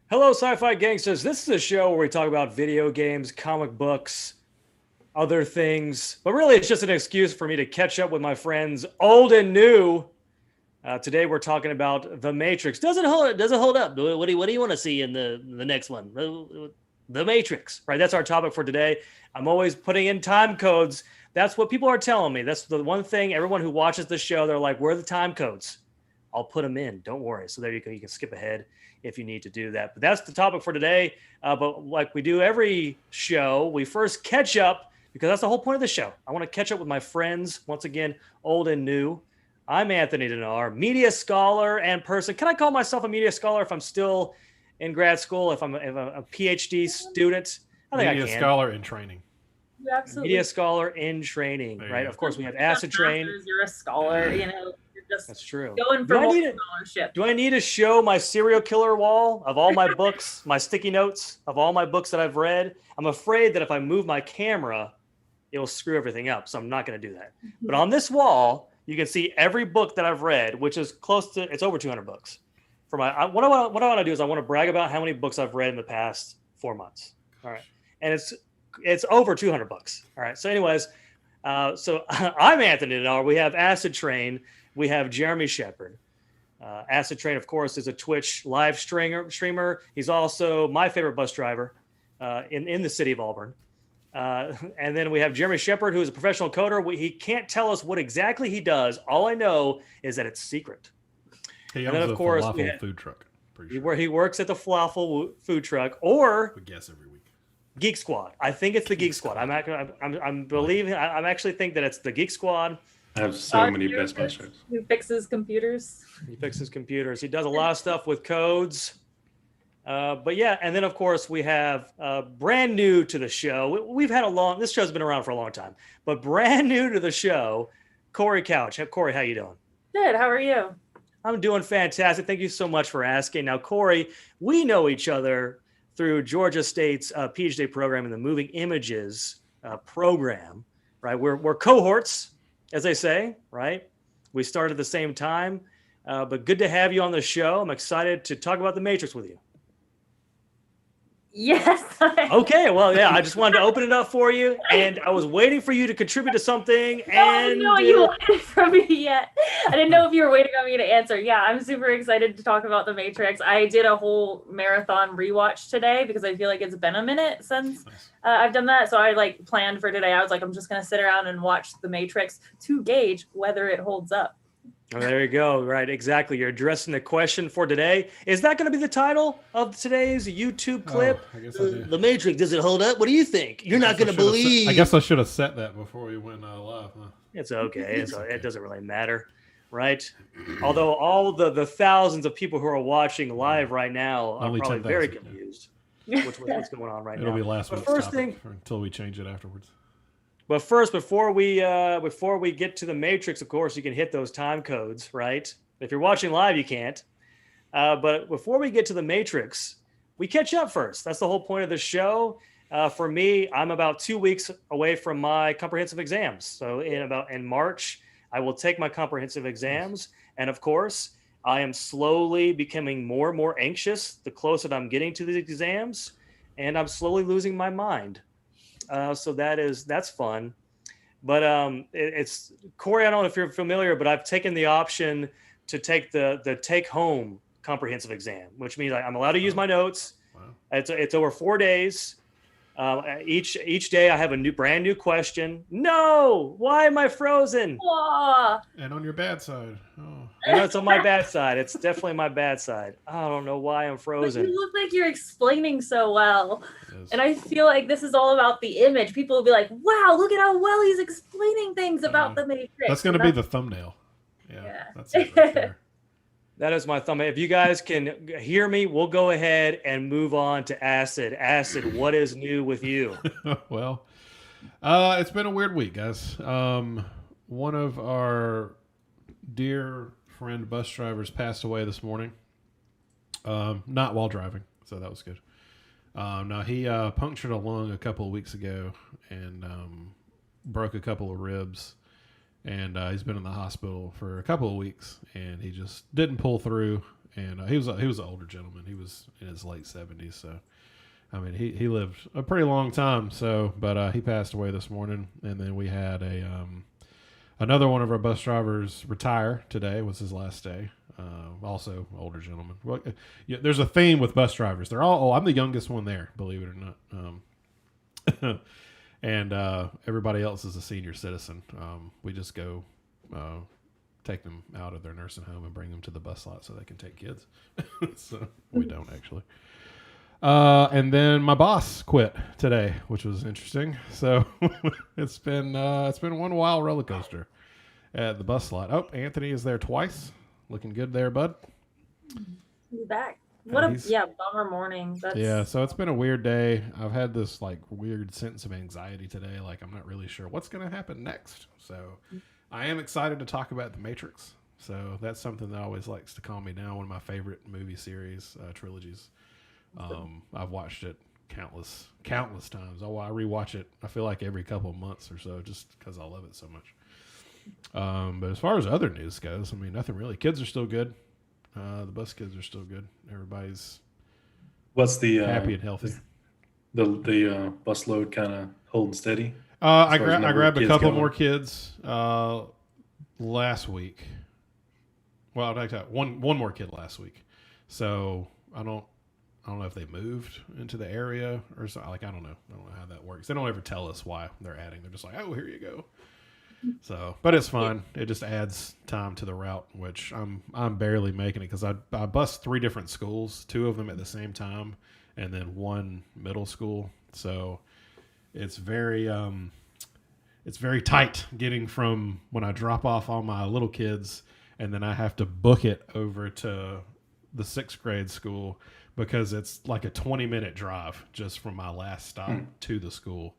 Hello, sci-fi gangsters. This is a show where we talk about video games, comic books, other things, but really it's just an excuse for me to catch up with my friends, old and new. Today we're talking about The Matrix. Doesn't hold up. What do you want to see in the next one? The Matrix, right? That's our topic for today. I'm always putting in time codes. That's what people are telling me. That's the one thing. Everyone who watches the show, they're like, "Where are the time codes?" I'll put them in. Don't worry. So there you go. You can skip ahead if you need to do that. But that's the topic for today. But like we do every show, we first catch up because that's the whole point of the show. I want to catch up with my friends, once again, old and new. I'm Anthony Denar, media scholar and person. Can I call myself a media scholar if I'm still in grad school, if I'm a PhD student? I think Media I can. scholar in training. You absolutely. Media scholar in training, There you right? go. Of course, we have Just AcidTrain. masters, you're a scholar, you're just That's true. going Do for I more need it? scholarship. Do I need to show my serial killer wall of all my books, my sticky notes of all my books that I've read? I'm afraid that if I move my camera, it'll screw everything up. So I'm not going to do that. But on this wall, you can see every book that I've read, which is it's over 200 books. What I want to do is I want to brag about how many books I've read in the past 4 months. All right. And it's over 200 books. All right. So anyways, so I'm Anthony Denar. We have AcidTrain. We have Jeremy Shepard. AcidTrain, of course, is a Twitch live streamer. He's also my favorite bus driver in the city of Auburn. And then we have Jeremy Shepard, who is a professional coder. He can't tell us what exactly he does. All I know is that it's secret. He And then, owns of a course, falafel food truck. Pretty sure. Where he works at the falafel food truck, or We guess every week. Geek Squad. I think it's the Geek Squad. I'm actually think that it's the Geek Squad. I have so many Doctor Best Buy shows. Who fixes computers? He fixes computers. He does a lot of stuff with codes. But yeah, and then of course we have brand new to the show. We've had this show's been around for a long time, but brand new to the show, Corey Couch. Corey, how you doing? Good. How are you? I'm doing fantastic. Thank you so much for asking. Now, Corey, we know each other through Georgia State's PhD program in the Moving Images program, right? We're cohorts, as they say, right? We started at the same time, but good to have you on the show. I'm excited to talk about The Matrix with you. Yes. Okay, well, yeah, I just wanted to open it up for you, and I was waiting for you to contribute to something. I And didn't know you wanted from me yet. I didn't know if you were waiting on me to answer. Yeah, I'm super excited to talk about The Matrix. I did a whole marathon rewatch today because I feel like it's been a minute since I've done that. So I planned for today. I was like, I'm just going to sit around and watch The Matrix to gauge whether it holds up. Oh, there you go. Right, exactly. You're addressing the question for today. Is that going to be the title of today's YouTube clip? I guess I do. The Matrix, does it hold up? What do you think? You're not going to believe. I guess I should have set that before we went live. Huh? It's okay. It doesn't really matter, right? Although all the thousands of people who are watching live right now are Only probably 10,000, very yeah. confused with what's going on right It'll now. be last But week's first topic thing, until we change it afterwards. But first, before we get to the Matrix, of course, you can hit those time codes, right? If you're watching live, you can't. But before we get to the Matrix, we catch up first. That's the whole point of the show. For me, I'm about 2 weeks away from my comprehensive exams. So in March, I will take my comprehensive exams, and of course, I am slowly becoming more and more anxious the closer that I'm getting to the exams, and I'm slowly losing my mind. So that's fun. But it's Corey, I don't know if you're familiar, but I've taken the option to take the take home comprehensive exam, which means I'm allowed to use my notes. Wow. It's over 4 days. Each day I have a brand new question. No, why am I frozen? Aw. And on your bad side. Oh. I know it's on my bad side. It's definitely my bad side. I don't know why I'm But frozen. you look like you're explaining so well. Yes. And I feel like this is all about the image. People will be like, wow, look at how well he's explaining things about the Matrix. That's going to be the thumbnail. Yeah, Yeah. that's it right there. That is my thumb. If you guys can hear me, we'll go ahead and move on to Acid. Acid, what is new with you? Well, it's been a weird week, guys. One of our dear friend bus drivers passed away this morning. Not while driving, so that was good. Now, he punctured a lung a couple of weeks ago and broke a couple of ribs. And he's been in the hospital for a couple of weeks, and he just didn't pull through. and he was an older gentleman. He was in his late 70s, so I mean he lived a pretty long time. So, but he passed away this morning, and then we had another one of our bus drivers retire today. Was his last day. Also older gentleman. Well, yeah, there's a theme with bus drivers. They're all. Oh, I'm the youngest one there, believe it or not. And everybody else is a senior citizen. We just go take them out of their nursing home and bring them to the bus lot so they can take kids. So we don't actually. And then my boss quit today, which was interesting. So it's been one wild roller coaster at the bus lot. Oh, Anthony is there twice. Looking good there, bud. He's back. What a bummer morning. Yeah, so it's been a weird day. I've had this like weird sense of anxiety today. Like I'm not really sure what's going to happen next. So I am excited to talk about The Matrix. So that's something that always likes to calm me down. One of my favorite movie series, trilogies. I've watched it countless times. I rewatch it. I feel like every couple of months or so, just because I love it so much. But as far as other news goes, I mean, nothing really. Kids are still good. The bus kids are still good. Everybody's happy and healthy. The bus load kind of holding steady. I grabbed a couple more kids last week. Well, I got one more kid last week. So I don't know if they moved into the area or something. Like I don't know how that works. They don't ever tell us why they're adding. They're just like, oh, here you go. So, but it's fine. It just adds time to the route, which I'm barely making it because I bus 3 different schools, 2 of them at the same time, and then 1 middle school. So it's very tight getting from when I drop off all my little kids, and then I have to book it over to the 6th grade school because it's like a 20-minute drive just from my last stop to the school,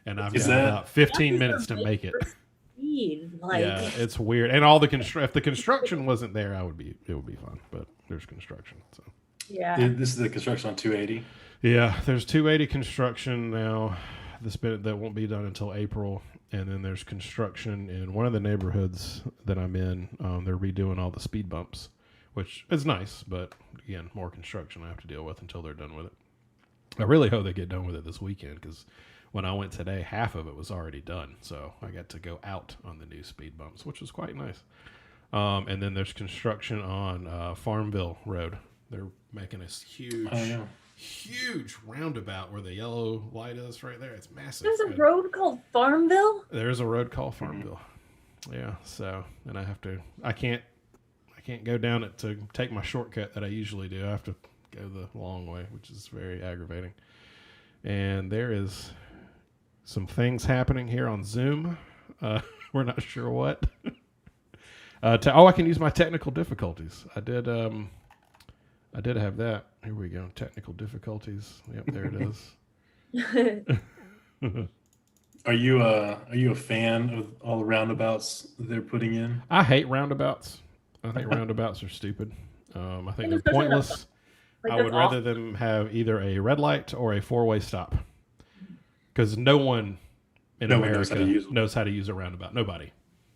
and I've got about 15 minutes to make it. Like, yeah, it's weird. And all if the construction wasn't there, it would be fun. But there's construction, so yeah. This is the construction on 280. Yeah, there's 280 construction now. That won't be done until April, and then there's construction in one of the neighborhoods that I'm in. They're redoing all the speed bumps, which is nice, but again, more construction I have to deal with until they're done with it. I really hope they get done with it this weekend because when I went today, half of it was already done. So I got to go out on the new speed bumps, which was quite nice. And then there's construction on Farmville Road. They're making this huge roundabout where the yellow light is right there. It's massive. There's a road called Farmville? There's a road called Farmville. Yeah. So, and I can't go down it to take my shortcut that I usually do. I have to go the long way, which is very aggravating. And there is some things happening here on Zoom. We're not sure what. I can use my technical difficulties. I did have that. Here we go. Technical difficulties. Yep, there it is. Are you a fan of all the roundabouts they're putting in? I hate roundabouts. I think roundabouts are stupid. I think they're pointless. I would rather them have either a red light or a 4-way stop. Because no one in America knows how to use a roundabout. Nobody.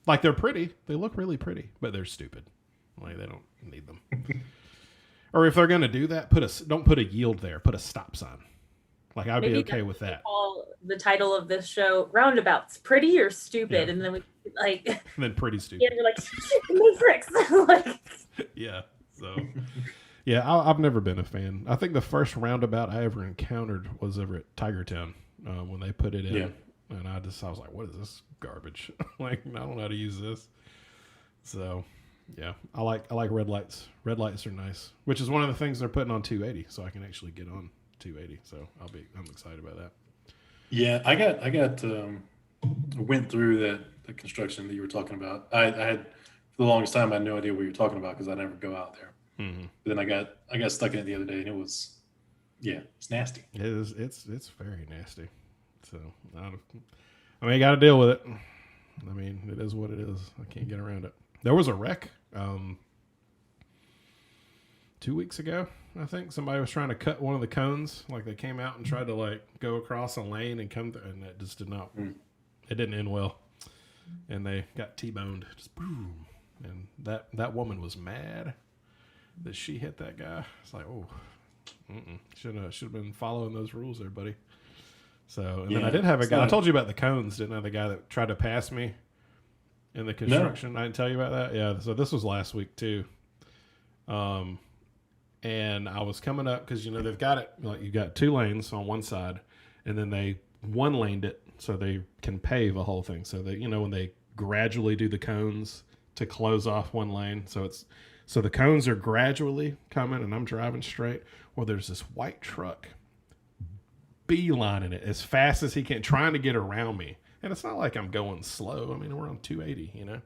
Like, they're pretty. They look really pretty, but they're stupid. Like, they don't need them. Or if they're going to do that, don't put a yield there. Put a stop sign. Like, I'd be okay with that. Call the title of this show Roundabouts, pretty or stupid, and then we like. And then pretty stupid. Yeah, you're like Matrix. Like. Yeah. So. Yeah, I've never been a fan. I think the first roundabout I ever encountered was over at Tigertown when they put it in. Yeah. And I was like, what is this garbage? Like, I don't know how to use this. So, yeah, I like red lights. Red lights are nice, which is one of the things they're putting on 280, so I can actually get on 280. So I'm excited about that. Yeah, I went through the construction that you were talking about. I had for the longest time I had no idea what you were talking about because I never go out there. Mm-hmm. But then I got stuck in it the other day, and it's nasty. It is. It's very nasty. So I mean, you got to deal with it. I mean, it is what it is. I can't get around it. There was a wreck 2 weeks ago. I think somebody was trying to cut one of the cones. Like, they came out and tried to like go across a lane and come through, and it just did not. It didn't end well, and they got T-boned. Just boom, and that woman was mad. that she hit that guy. It's like, oh, should have been following those rules there, buddy. So, and then I did have a guy. I told you about the cones, didn't I? The guy that tried to pass me in the construction. No. I didn't tell you about that. Yeah. So this was last week too. And I was coming up because they've got it like you got 2 lanes on one side, and then they 1-laned it so they can pave a whole thing. So they when they gradually do the cones to close off 1 lane, so the cones are gradually coming, and I'm driving straight. Well, there's this white truck beelining it as fast as he can, trying to get around me. And it's not like I'm going slow. I mean, we're on 280,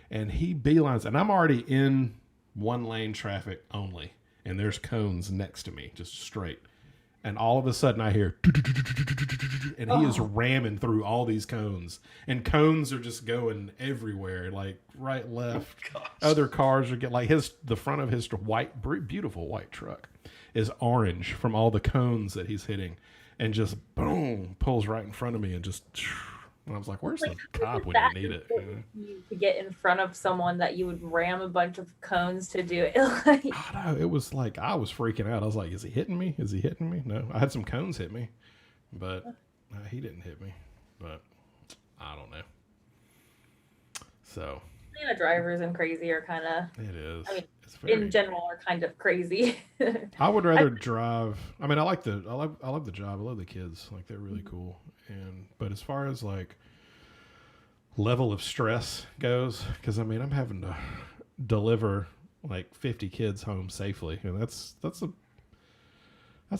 and he beelines, and I'm already in 1-lane traffic only. And there's cones next to me, just straight. And all of a sudden I hear, and he is ramming through all these cones. And cones are just going everywhere, like right, left. Other cars are getting, like the front of his beautiful white truck is orange from all the cones that he's hitting. And just, boom, pulls right in front of me and just... And I was like, where's the cop when you need it? You to get in front of someone that you would ram a bunch of cones to do it. I don't know. It was like, I was freaking out. I was like, is he hitting me? Is he hitting me? No. I had some cones hit me, but he didn't hit me. But I don't know. So. Atlanta drivers and crazy are kind of. It is. I mean, in general, are kind of crazy. I would rather drive. I mean, I love the job. I love the kids. Like, they're really cool. But as far as like level of stress goes, because I mean, I'm having to deliver like 50 kids home safely, and that's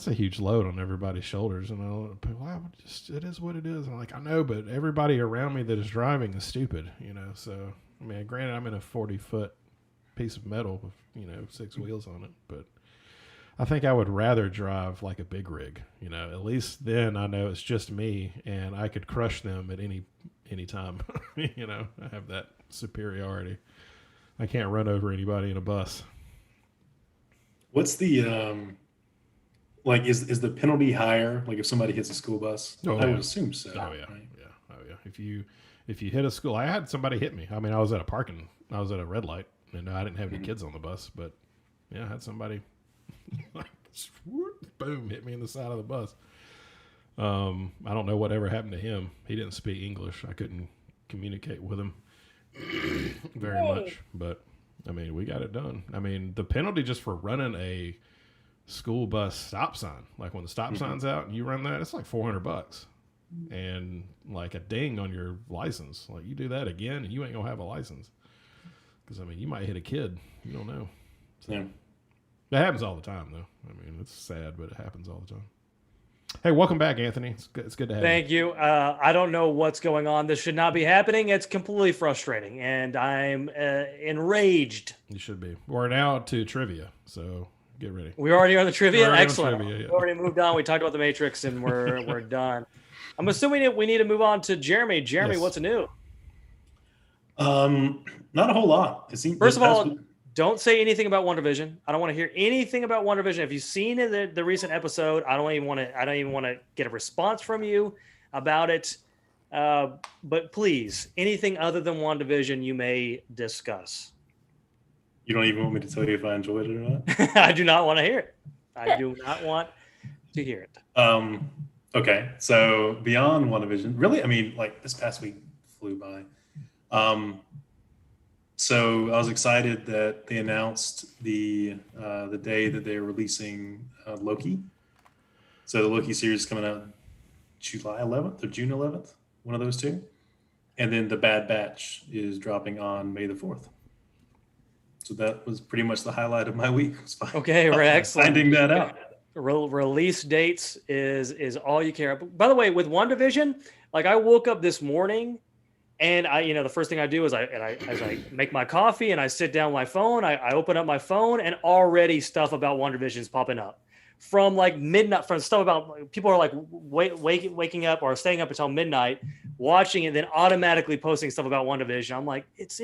a huge load on everybody's shoulders. And it is what it is. And I'm like, I know, but everybody around me that is driving is stupid, So I mean, granted, I'm in a 40-foot piece of metal with 6 wheels on it, but I think I would rather drive like a big rig, at least then I know it's just me and I could crush them at any time. I have that superiority. I can't run over anybody in a bus. What's the, like, is the penalty higher? Like if somebody hits a school bus? Oh, I would assume so. Oh yeah. Right? Yeah. Oh yeah. If you hit a school, I had somebody hit me. I mean, I was at a red light and I didn't have any kids on the bus, but yeah, I had somebody like boom, hit me in the side of the bus. I don't know whatever happened to him. He didn't speak English. I couldn't communicate with him very much, but I mean, we got it done. I mean, the penalty just for running a school bus stop sign, like when the stop sign's out and you run that, it's like $400 and like a ding on your license. Like you do that again and you ain't gonna have a license. Because I mean, you might hit a kid. You don't know. So, yeah. It happens all the time, though. I mean, it's sad, but it happens all the time. Hey, welcome back, Anthony. It's good to have you. Thank you. I don't know what's going on. This should not be happening. It's completely frustrating, and I'm enraged. You should be. We're now to trivia, so get ready. We already are the trivia? Excellent. Trivia, yeah. We already moved on. We talked about the Matrix, and we're done. I'm assuming we need to move on to Jeremy. Jeremy, yes. What's new? Not a whole lot. First of all, don't say anything about WandaVision. I don't want to hear anything about WandaVision. If you've seen the recent episode, I don't even want to get a response from you about it. But please, anything other than WandaVision, you may discuss. You don't even want me to tell you if I enjoyed it or not? I do not want to hear it. I do not want to hear it. Okay, so beyond WandaVision, really, I mean, like this past week flew by. So I was excited that they announced the day that they're releasing Loki. So the Loki series is coming out July 11th or June 11th, one of those two. And then the Bad Batch is dropping on May the 4th. So that was pretty much the highlight of my week. Okay, we're excellent. Finding that out. Release dates is all you care about. By the way, with WandaVision, like I woke up this morning and the first thing I do is I make my coffee and I sit down with my phone. I open up my phone and already stuff about WandaVision is popping up from like midnight, from stuff about people are like waking up or staying up until midnight watching it, then automatically posting stuff about WandaVision. I'm like, it's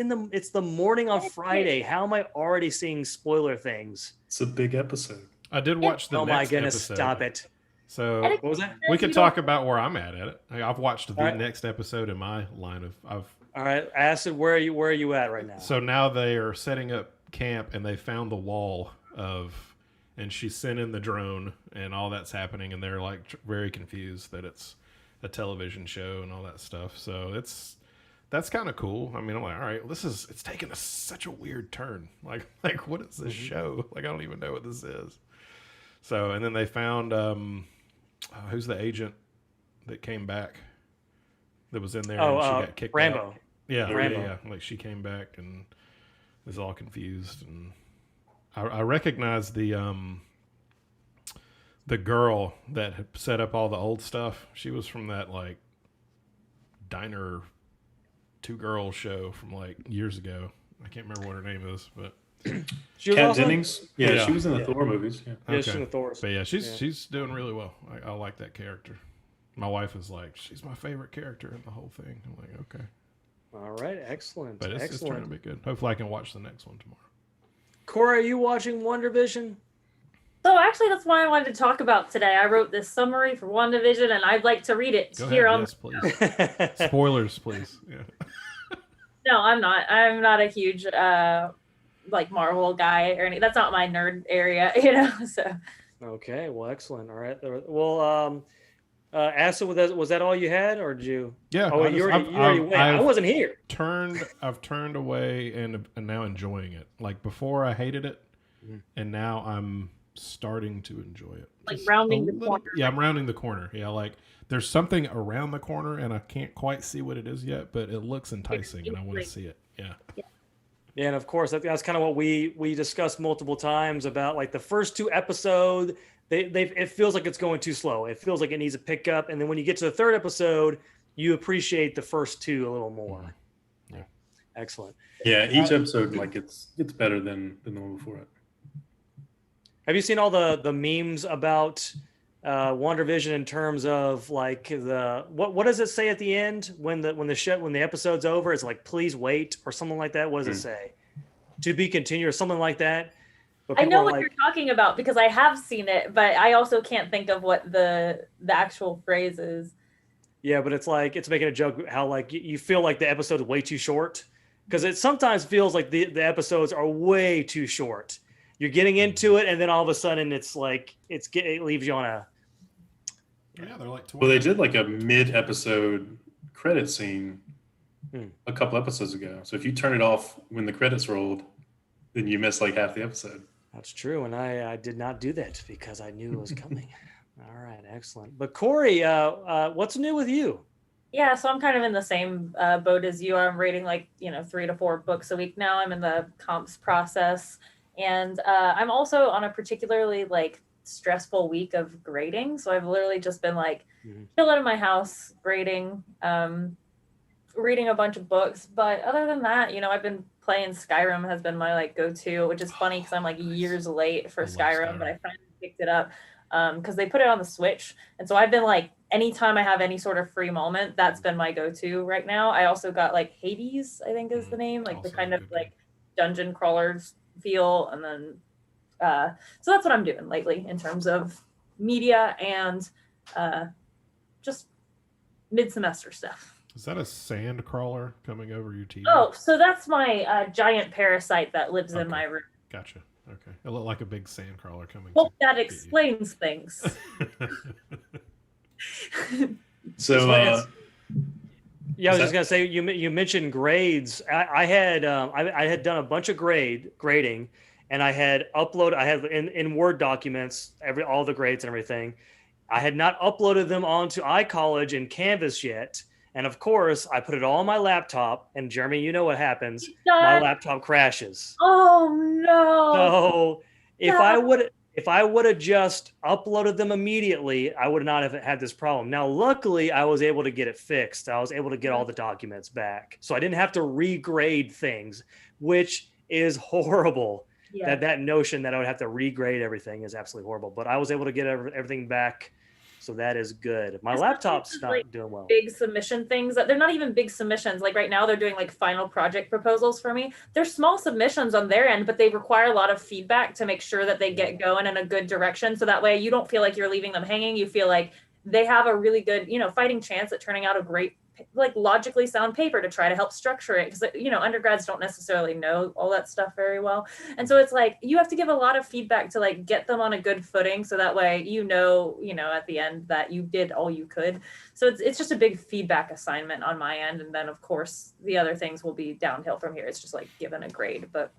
the morning on Friday. How am I already seeing spoiler things? It's a big episode. I did watch the next episode. Oh my goodness, stop it. So what was that? We could talk about where I'm at it. I've watched the next episode in my line of. All right, Acid, where are you at right now? So now they are setting up camp and they found the wall and she sent in the drone and all that's happening, and they're like very confused that it's a television show and all that stuff. So that's kind of cool. I mean, I'm like, all right, it's taken such a weird turn. Like what is this show? Like, I don't even know what this is. So, and then they found, who's the agent that came back that was in there and she got kicked Rambo. out? Yeah, Rambo. yeah. Like, she came back and was all confused. And I recognize the girl that had set up all the old stuff. She was from that, like, diner two girls show from, like, years ago. I can't remember what her name is, but... She was Kat also- Dennings. Yeah, Yeah. she was in the Thor movies. Yeah. Yeah, she's in the Thors. But yeah, she's doing really well. I like that character. My wife is like, she's my favorite character in the whole thing. I'm like, okay. All right, excellent. But it's excellent. trying to be good. Hopefully I can watch the next one tomorrow. Corey, are you watching WandaVision? So actually, that's why I wanted to talk about today. I wrote this summary for WandaVision, and I'd like to read it Go here ahead. on. Yes, please. Spoilers, please. Yeah. No, I'm not. I'm not a huge like Marvel guy or anything. That's not my nerd area, So Okay, well, excellent. All right. Well, Asa, was that all you had, or did you? Yeah. Oh, you already went. I wasn't here. I've turned away and now enjoying it. Like, before I hated it, and now I'm starting to enjoy it. like Just rounding a the little- corner. Yeah, I'm rounding the corner. Yeah, like there's something around the corner and I can't quite see what it is yet, but it looks enticing and I want to see it. Yeah. Yeah, and of course that's kind of what we discussed multiple times about, like, the first two episodes. It feels like it's going too slow. It feels like it needs to pick up, and then when you get to the third episode, you appreciate the first two a little more. Yeah. Excellent. Yeah, each episode like it's better than the one before it. Have you seen all the memes about WandaVision in terms of, like, what does it say at the end when the episode's over? It's like, please wait, or something like that. What does it say? To be continued, or something like that. But I people know are what like, you're talking about because I have seen it, but I also can't think of what the actual phrase is. yeah, but it's like, it's making a joke how, like, you feel like the episode's way too short, because it sometimes feels like the episodes are way too short. You're getting into it, and then all of a sudden it's like it leaves you on a. Yeah, they're like 20. Well, they did like a mid-episode credit scene Hmm. a couple episodes ago. So if you turn it off when the credits rolled, then you miss like half the episode. That's true, and I did not do that because I knew it was coming. All right, excellent. But Corey, what's new with you? Yeah, so I'm kind of in the same boat as you. I'm reading 3 to 4 books a week now. I'm in the comps process, and I'm also on a particularly stressful week of grading. So I've literally just been chilling in my house, grading, reading a bunch of books. But other than that, I've been playing Skyrim. Has been my go-to, which is funny because I'm years late for I love Skyrim, but Skyrim. I finally picked it up because they put it on the Switch, and so I've been anytime I have any sort of free moment, that's been my go-to right now. I also got Hades, I think is the name, the Also kind a of good game. dungeon crawlers feel, and then so that's what I'm doing lately in terms of media and just mid-semester stuff. Is that a sand crawler coming over your TV? Oh, so that's my giant parasite that lives in Okay. my room. Gotcha. Okay. It looked like a big sand crawler coming. Hope that get you. explains things. So Yeah, I was Is just gonna say, you mentioned grades. I had done a bunch of grading, and I had in Word documents all the grades and everything. I had not uploaded them onto iCollege and Canvas yet, and of course I put it all on my laptop. And Jeremy, you know what happens? My laptop crashes. Oh no! So if No. I would have just uploaded them immediately, I would not have had this problem. Now, luckily, I was able to get it fixed. I was able to get all the documents back, so I didn't have to regrade things, which is horrible. Yeah. That notion that I would have to regrade everything is absolutely horrible. But I was able to get everything back, so that is good. My Especially laptop's with, not doing well. Big submission things that they're not even big submissions. Right now they're doing final project proposals for me. They're small submissions on their end, but they require a lot of feedback to make sure that they get going in a good direction. So that way you don't feel like you're leaving them hanging. You feel like they have a really good, fighting chance at turning out a great like logically sound paper to try to help structure it, because undergrads don't necessarily know all that stuff very well, and so it's like you have to give a lot of feedback to like get them on a good footing, so that way at the end that you did all you could. So it's just a big feedback assignment on my end, and then of course the other things will be downhill from here. It's just like given a grade, but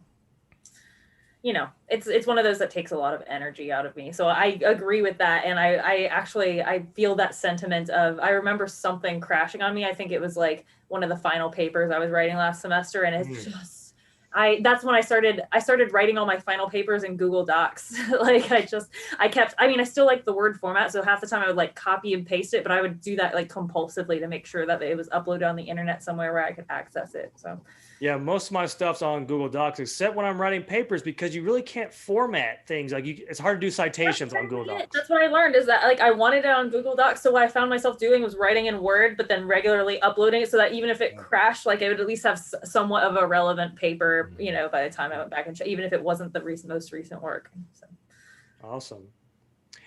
it's one of those that takes a lot of energy out of me. So I agree with that. And I feel that sentiment of, I remember something crashing on me. I think it was like one of the final papers I was writing last semester. And it's just, that's when I started writing all my final papers in Google Docs. Like I still like the Word format. So half the time I would like copy and paste it, but I would do that like compulsively to make sure that it was uploaded on the internet somewhere where I could access it. So yeah, most of my stuff's on Google Docs, except when I'm writing papers, because you really can't format things. Like it's hard to do citations on Google Docs. That's what I learned, is that like I wanted it on Google Docs. So what I found myself doing was writing in Word, but then regularly uploading it so that even if it crashed, like I would at least have somewhat of a relevant paper, by the time I went back and checked, even if it wasn't the most recent work. So. Awesome.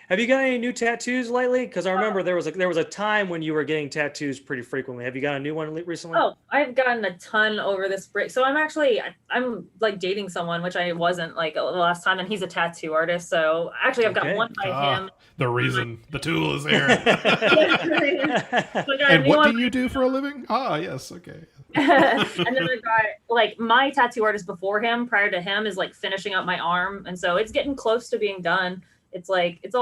Have you got any new tattoos lately? Because I remember there was a time when you were getting tattoos pretty frequently. Have you got a new one recently? Oh, I've gotten a ton over this break. So I'm like dating someone, which I wasn't like the last time, and he's a tattoo artist. So actually I've got one by him. The reason the tool is there. And what do you do for a living? Ah, yes. Okay. And then I got like my tattoo artist before him, prior to him, is like finishing up my arm. And so it's getting close to being done. It's like, it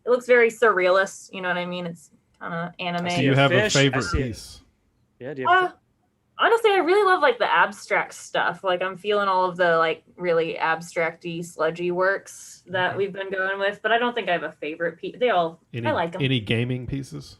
looks very surrealist. You know what I mean? It's kind of anime. Do you have a favorite piece? Yeah. Do you have honestly, I really love like the abstract stuff. Like I'm feeling all of the like really abstract-y, sludgy works that we've been going with, but I don't think I have a favorite piece. I like them. Any gaming pieces?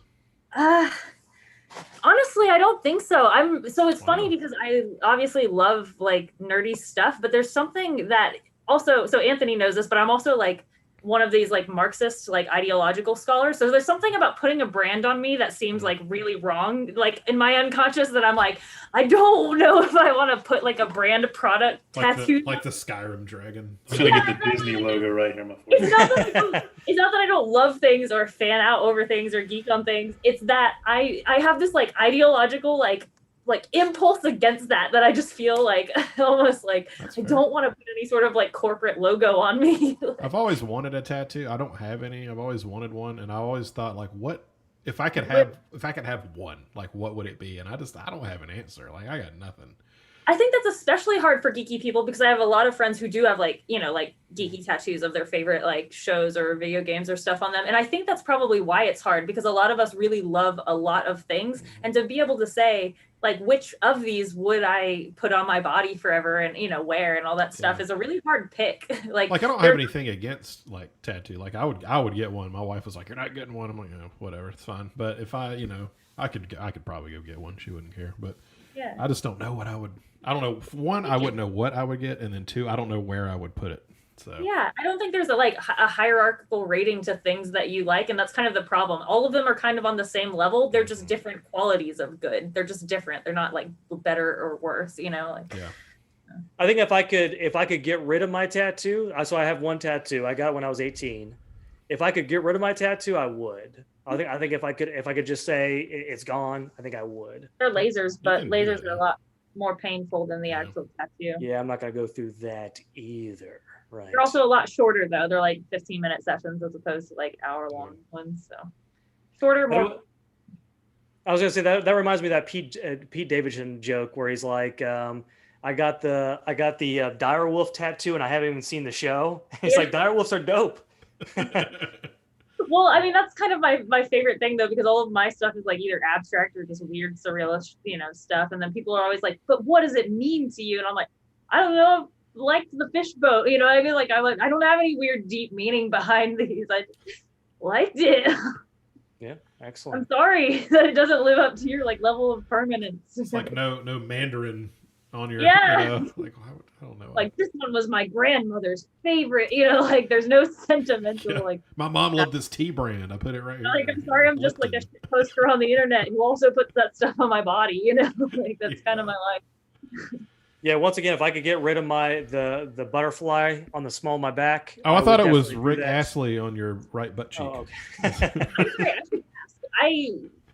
Honestly, I don't think so. It's funny because I obviously love like nerdy stuff, but there's something that also, so Anthony knows this, but I'm also like one of these like Marxist, like ideological scholars. So there's something about putting a brand on me that seems like really wrong, like in my unconscious, that I'm like, I don't know if I want to put like a brand product tattoo. Like the Skyrim dragon. I'm trying to get the Disney logo right here on my forehead. It's not that I don't love things or fan out over things or geek on things. It's that I have this like ideological like impulse against that I just feel like almost like I don't want to put any sort of like corporate logo on me. I've always wanted a tattoo. I don't have any. I've always wanted one, and I always thought like, what if I could have one? Like, what would it be? And I don't have an answer. Like, I got nothing. I think that's especially hard for geeky people because I have a lot of friends who do have like, like geeky tattoos of their favorite like shows or video games or stuff on them. And I think that's probably why it's hard, because a lot of us really love a lot of things. And to be able to say like, which of these would I put on my body forever and, wear and all that stuff is a really hard pick. like I don't have anything against like tattoo. Like I would get one. My wife was like, you're not getting one. I'm like, whatever, it's fine. But if I could probably go get one. She wouldn't care. But yeah, I just don't know what I would. I don't know. One, I wouldn't know what I would get, and then two, I don't know where I would put it. So yeah, I don't think there's a hierarchical rating to things that you like, and that's kind of the problem. All of them are kind of on the same level. They're just different qualities of good. They're just different. They're not like better or worse. Yeah. I think if I could get rid of my tattoo, so I have one tattoo I got when I was 18. If I could get rid of my tattoo, I would. I think if I could just say it's gone, I think I would. They're lasers, but lasers are a lot more painful than the actual tattoo. Yeah, I'm not gonna go through that either. Right. They're also a lot shorter though. They're like 15-minute sessions as opposed to like hour-long ones. So shorter, more. I was gonna say that reminds me of that Pete Davidson joke where he's like, I got the direwolf tattoo and I haven't even seen the show. It's like direwolves are dope. Well, I mean, that's kind of my favorite thing though, because all of my stuff is like either abstract or just weird surrealist, stuff. And then people are always like, but what does it mean to you? And I'm like, I don't know. Liked the fish boat, I mean, like I don't have any weird deep meaning behind these. I liked it. Yeah, excellent. I'm sorry that it doesn't live up to your like level of permanence. It's like no Mandarin on your like I don't know. Like this one was my grandmother's favorite, like there's no sentimental like my mom loved this tea brand. I put it right here. Like I'm sorry, I'm just like a shit poster on the internet who also puts that stuff on my body, like that's kind of my life. Yeah, once again, if I could get rid of the butterfly on the small of my back. Oh, I thought it was Rick Astley on your right butt cheek. Oh, okay.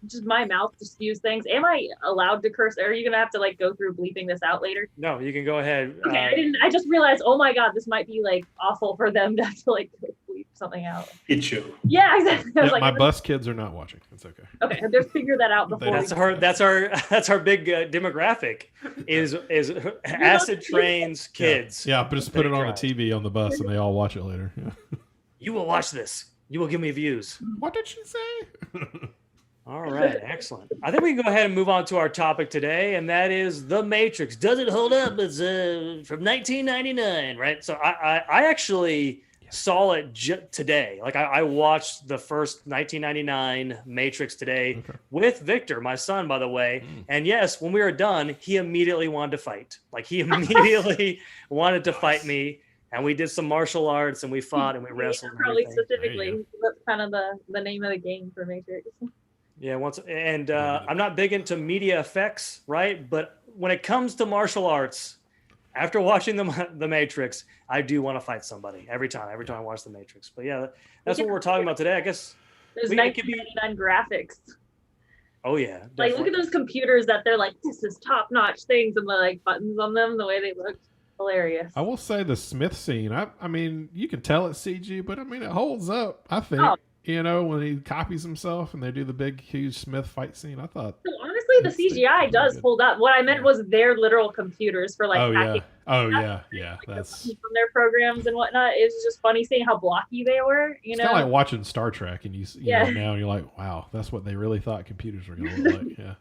just my mouth to spews things. Am I allowed to curse? Or are you gonna have to like go through bleeping this out later? No, you can go ahead. Okay, I just realized. Oh my god, this might be like awful for them to have to like bleep something out. It show. Yeah, exactly. I was Yeah, like, my bus kids are not watching. It's okay. okay, just figure that out before. That's our big demographic is Acid Train's kids. Yeah, but just put it on the TV on the bus, and they all watch it later. Yeah. You will watch this. You will give me views. What did she say? All right, excellent. I think we can go ahead and move on to our topic today, and that is The Matrix. Does it hold up? It's from 1999, right? So I actually saw it today. Like I watched the first 1999 Matrix today with Victor, my son, by the way. And yes, when we were done, he immediately wanted to fight. Like he immediately wanted to fight me. And we did some martial arts, and we fought, and we wrestled. Yeah, probably and specifically, that's kind of the name of the game for Matrix. Yeah, I'm not big into media effects, right? But when it comes to martial arts, after watching the Matrix, I do want to fight somebody every time I watch the Matrix. But yeah, that's what we're talking about today. I guess there's 1999 graphics. Oh yeah, definitely. Like look at those computers that they're like, this is top notch things, and the like buttons on them, the way they look. Hilarious. I will say the Smith scene. I mean, you can tell it's CG, but I mean, it holds up. I think when he copies himself and they do the big, huge Smith fight scene. I thought. So honestly, the CGI does hold up. What I meant was their literal computers for like. Yeah. That's from their programs and whatnot. It's just funny seeing how blocky they were. It's kind of like watching Star Trek, and you know, now you're like, wow, that's what they really thought computers were going to look like. Yeah.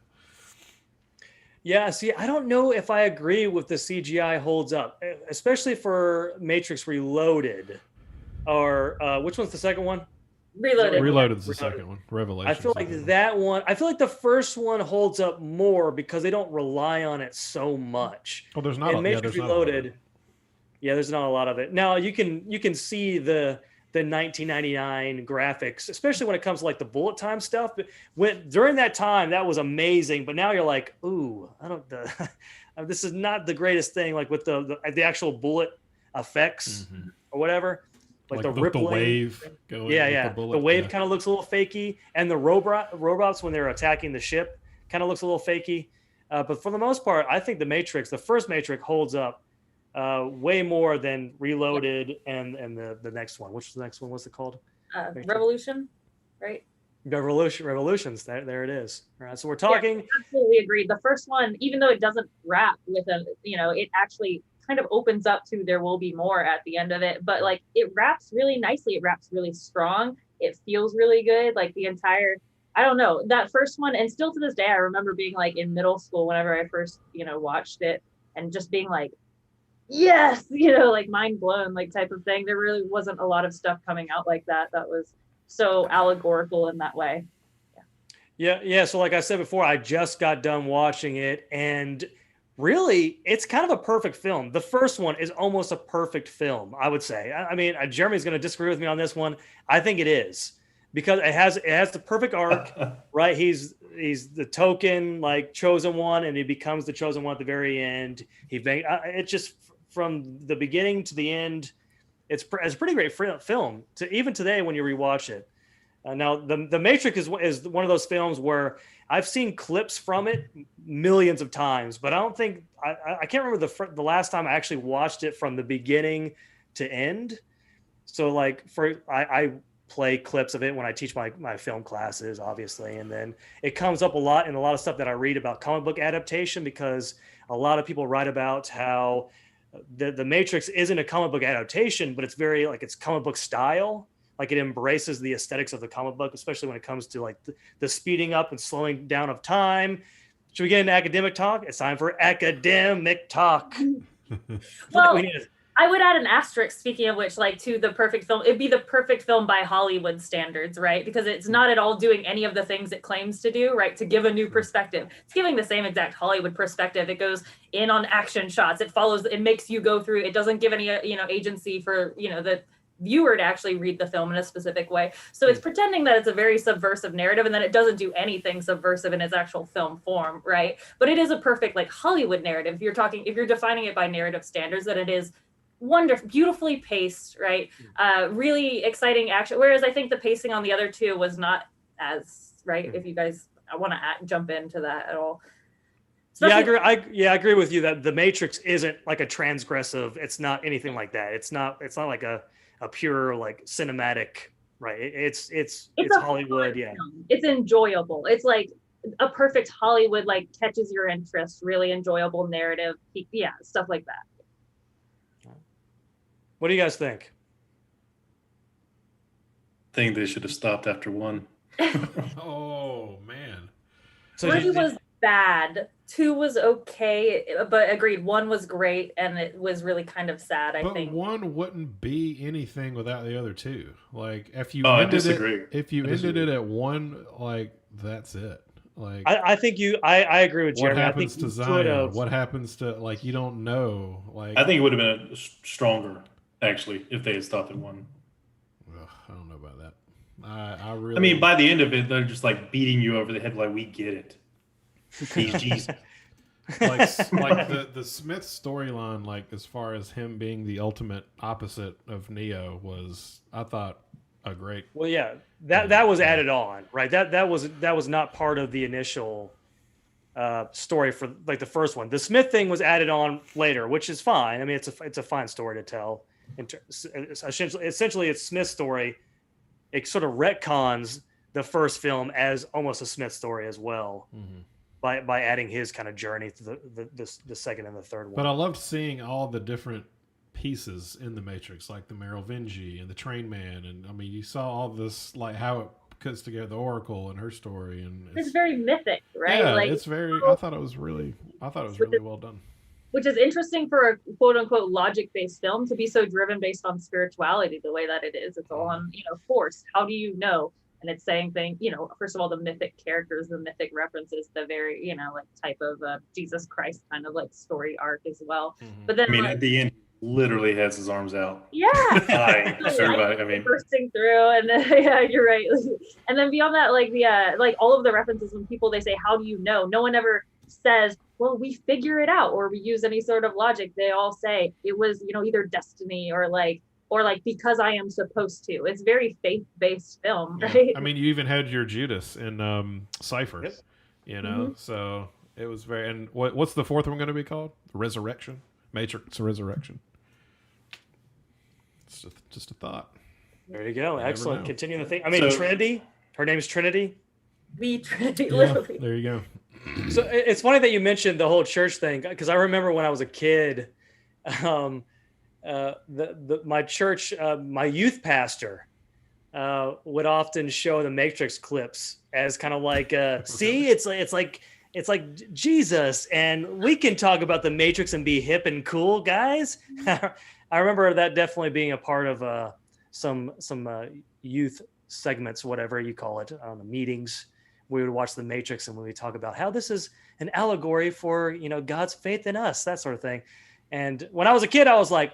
Yeah, see, I don't know if I agree with the CGI holds up, especially for Matrix Reloaded, or which one's the second one? Reloaded. Reloaded is the second one. Revelation. I feel like that one. I feel like the first one holds up more because they don't rely on it so much. Well, there's not. Matrix Reloaded. Yeah, there's not a lot of it. Now you can see the 1999 graphics, especially when it comes to like the bullet time stuff. But during that time, that was amazing. But now you're like, ooh, this is not the greatest thing. Like with the actual bullet effects or whatever, like the rippling, wave going. Yeah. The wave kind of looks a little fakey, and the robots when they're attacking the ship kind of looks a little fakey. But for the most part, I think the first Matrix holds up way more than Reloaded and the next one. Which is the next one? What's it called? Revolution, right? Revolutions. There it is. All right. So we're talking. Yeah, absolutely agreed. The first one, even though it doesn't wrap with it actually kind of opens up to there will be more at the end of it. But like it wraps really nicely. It wraps really strong. It feels really good. Like the entire. I don't know, that first one, and still to this day, I remember being like in middle school whenever I first watched it, and just being like, yes, like mind blown, like type of thing. There really wasn't a lot of stuff coming out like that was so allegorical in that way. Yeah. So like I said before, I just got done watching it, and really it's kind of a perfect film. The first one is almost a perfect film, I would say. I mean, Jeremy's going to disagree with me on this one. I think it is, because it has the perfect arc, right? He's the token, like, chosen one, and he becomes the chosen one at the very end. It's just from the beginning to the end, it's a pretty great film. Even today when you rewatch it. Now, the Matrix is one of those films where I've seen clips from it millions of times, but I don't think I can't remember the last time I actually watched it from the beginning to end. So like I play clips of it when I teach my film classes, obviously, and then it comes up a lot in a lot of stuff that I read about comic book adaptation, because a lot of people write about how the Matrix isn't a comic book adaptation, but it's very like it's comic book style. Like it embraces the aesthetics of the comic book, especially when it comes to like the speeding up and slowing down of time. Should we get into academic talk? It's time for academic talk. Well, I would add an asterisk, speaking of which, like, to the perfect film. It'd be the perfect film by Hollywood standards, right? Because it's not at all doing any of the things it claims to do, right? To give a new perspective. It's giving the same exact Hollywood perspective. It goes in on action shots. It makes you go through. It doesn't give any, agency for, the viewer to actually read the film in a specific way. So it's pretending that it's a very subversive narrative, and that it doesn't do anything subversive in its actual film form, right? But it is a perfect, like, Hollywood narrative. If you're defining it by narrative standards, that it is wonderful, beautifully paced, right? Really exciting action. Whereas I think the pacing on the other two was not as, right? If you guys I want to jump into that at all. Yeah, Especially- I agree with you that the Matrix isn't like a transgressive. It's not anything like that. It's not like a pure like cinematic, right? It's a Hollywood. fun Yeah. film. It's enjoyable. It's like a perfect Hollywood, like catches your interest, really enjoyable narrative. Yeah, stuff like that. What do you guys think? I think they should have stopped after 1. Oh man. So 3 was bad. 2 was okay, but agreed. 1 was great, and it was really kind of sad. I But think 1 wouldn't be anything without the other 2. Like if you I ended disagree. if you I ended disagree. it at 1, like that's it. Like I think I agree with what Jeremy. happens I to think Zion? What happens to like you don't know? Like I think it would have been stronger, actually, if they had stopped at 1. ugh, I don't know about that. I really. I mean, by the end of it, they're just like beating you over the head, like, we get it. He's Jesus. like the Smith storyline, like as far as him being the ultimate opposite of Neo was, I thought, a great. Well, yeah, that was added on, right? That was not part of the initial story for like the first one. The Smith thing was added on later, which is fine. I mean, it's a fine story to tell. Essentially, it's Smith's story. It sort of retcons the first film as almost a Smith story as well. Mm-hmm. By adding his kind of journey to the second and the third one. But I loved seeing all the different pieces in the Matrix, like the Merovingi and the Train Man, and I mean, you saw all this, like how it cuts together the Oracle and her story, and it's very mythic, right? Yeah, like it's very. I thought it was really well done. which is interesting for a quote unquote logic based film to be so driven based on spirituality the way that it is. It's all on, force. How do you know? And it's saying things, first of all, the mythic characters, the mythic references, the very, like type of Jesus Christ kind of like story arc as well. Mm-hmm. But then, I mean, at the end, he literally has his arms out. yeah, Hi, everybody. I mean, bursting through, and then, yeah, you're right. And then beyond that, like the like all of the references when people they say, "How do you know?" No one ever says, "Well, we figure it out," or we use any sort of logic. They all say it was, either destiny or like because I am supposed to. It's very faith-based film, right? I mean, you even had your Judas in Cypher, Yep. So it was very. And what's the fourth one going to be called? Resurrection, Matrix Resurrection. It's just a thought. There you go. never Excellent. know. Continue the thing. I mean, So- Trinity. Her name's Trinity. The Trinity, Yeah, literally. there you go. So it's funny that you mentioned the whole church thing because I remember when I was a kid, my church, my youth pastor would often show the Matrix clips as kind of like, see, it's like Jesus, and we can talk about the Matrix and be hip and cool, guys. I remember that definitely being a part of some youth segments, whatever you call it, meetings. We would watch the Matrix and we would talk about how this is an allegory for, God's faith in us, that sort of thing. And when I was a kid, I was like,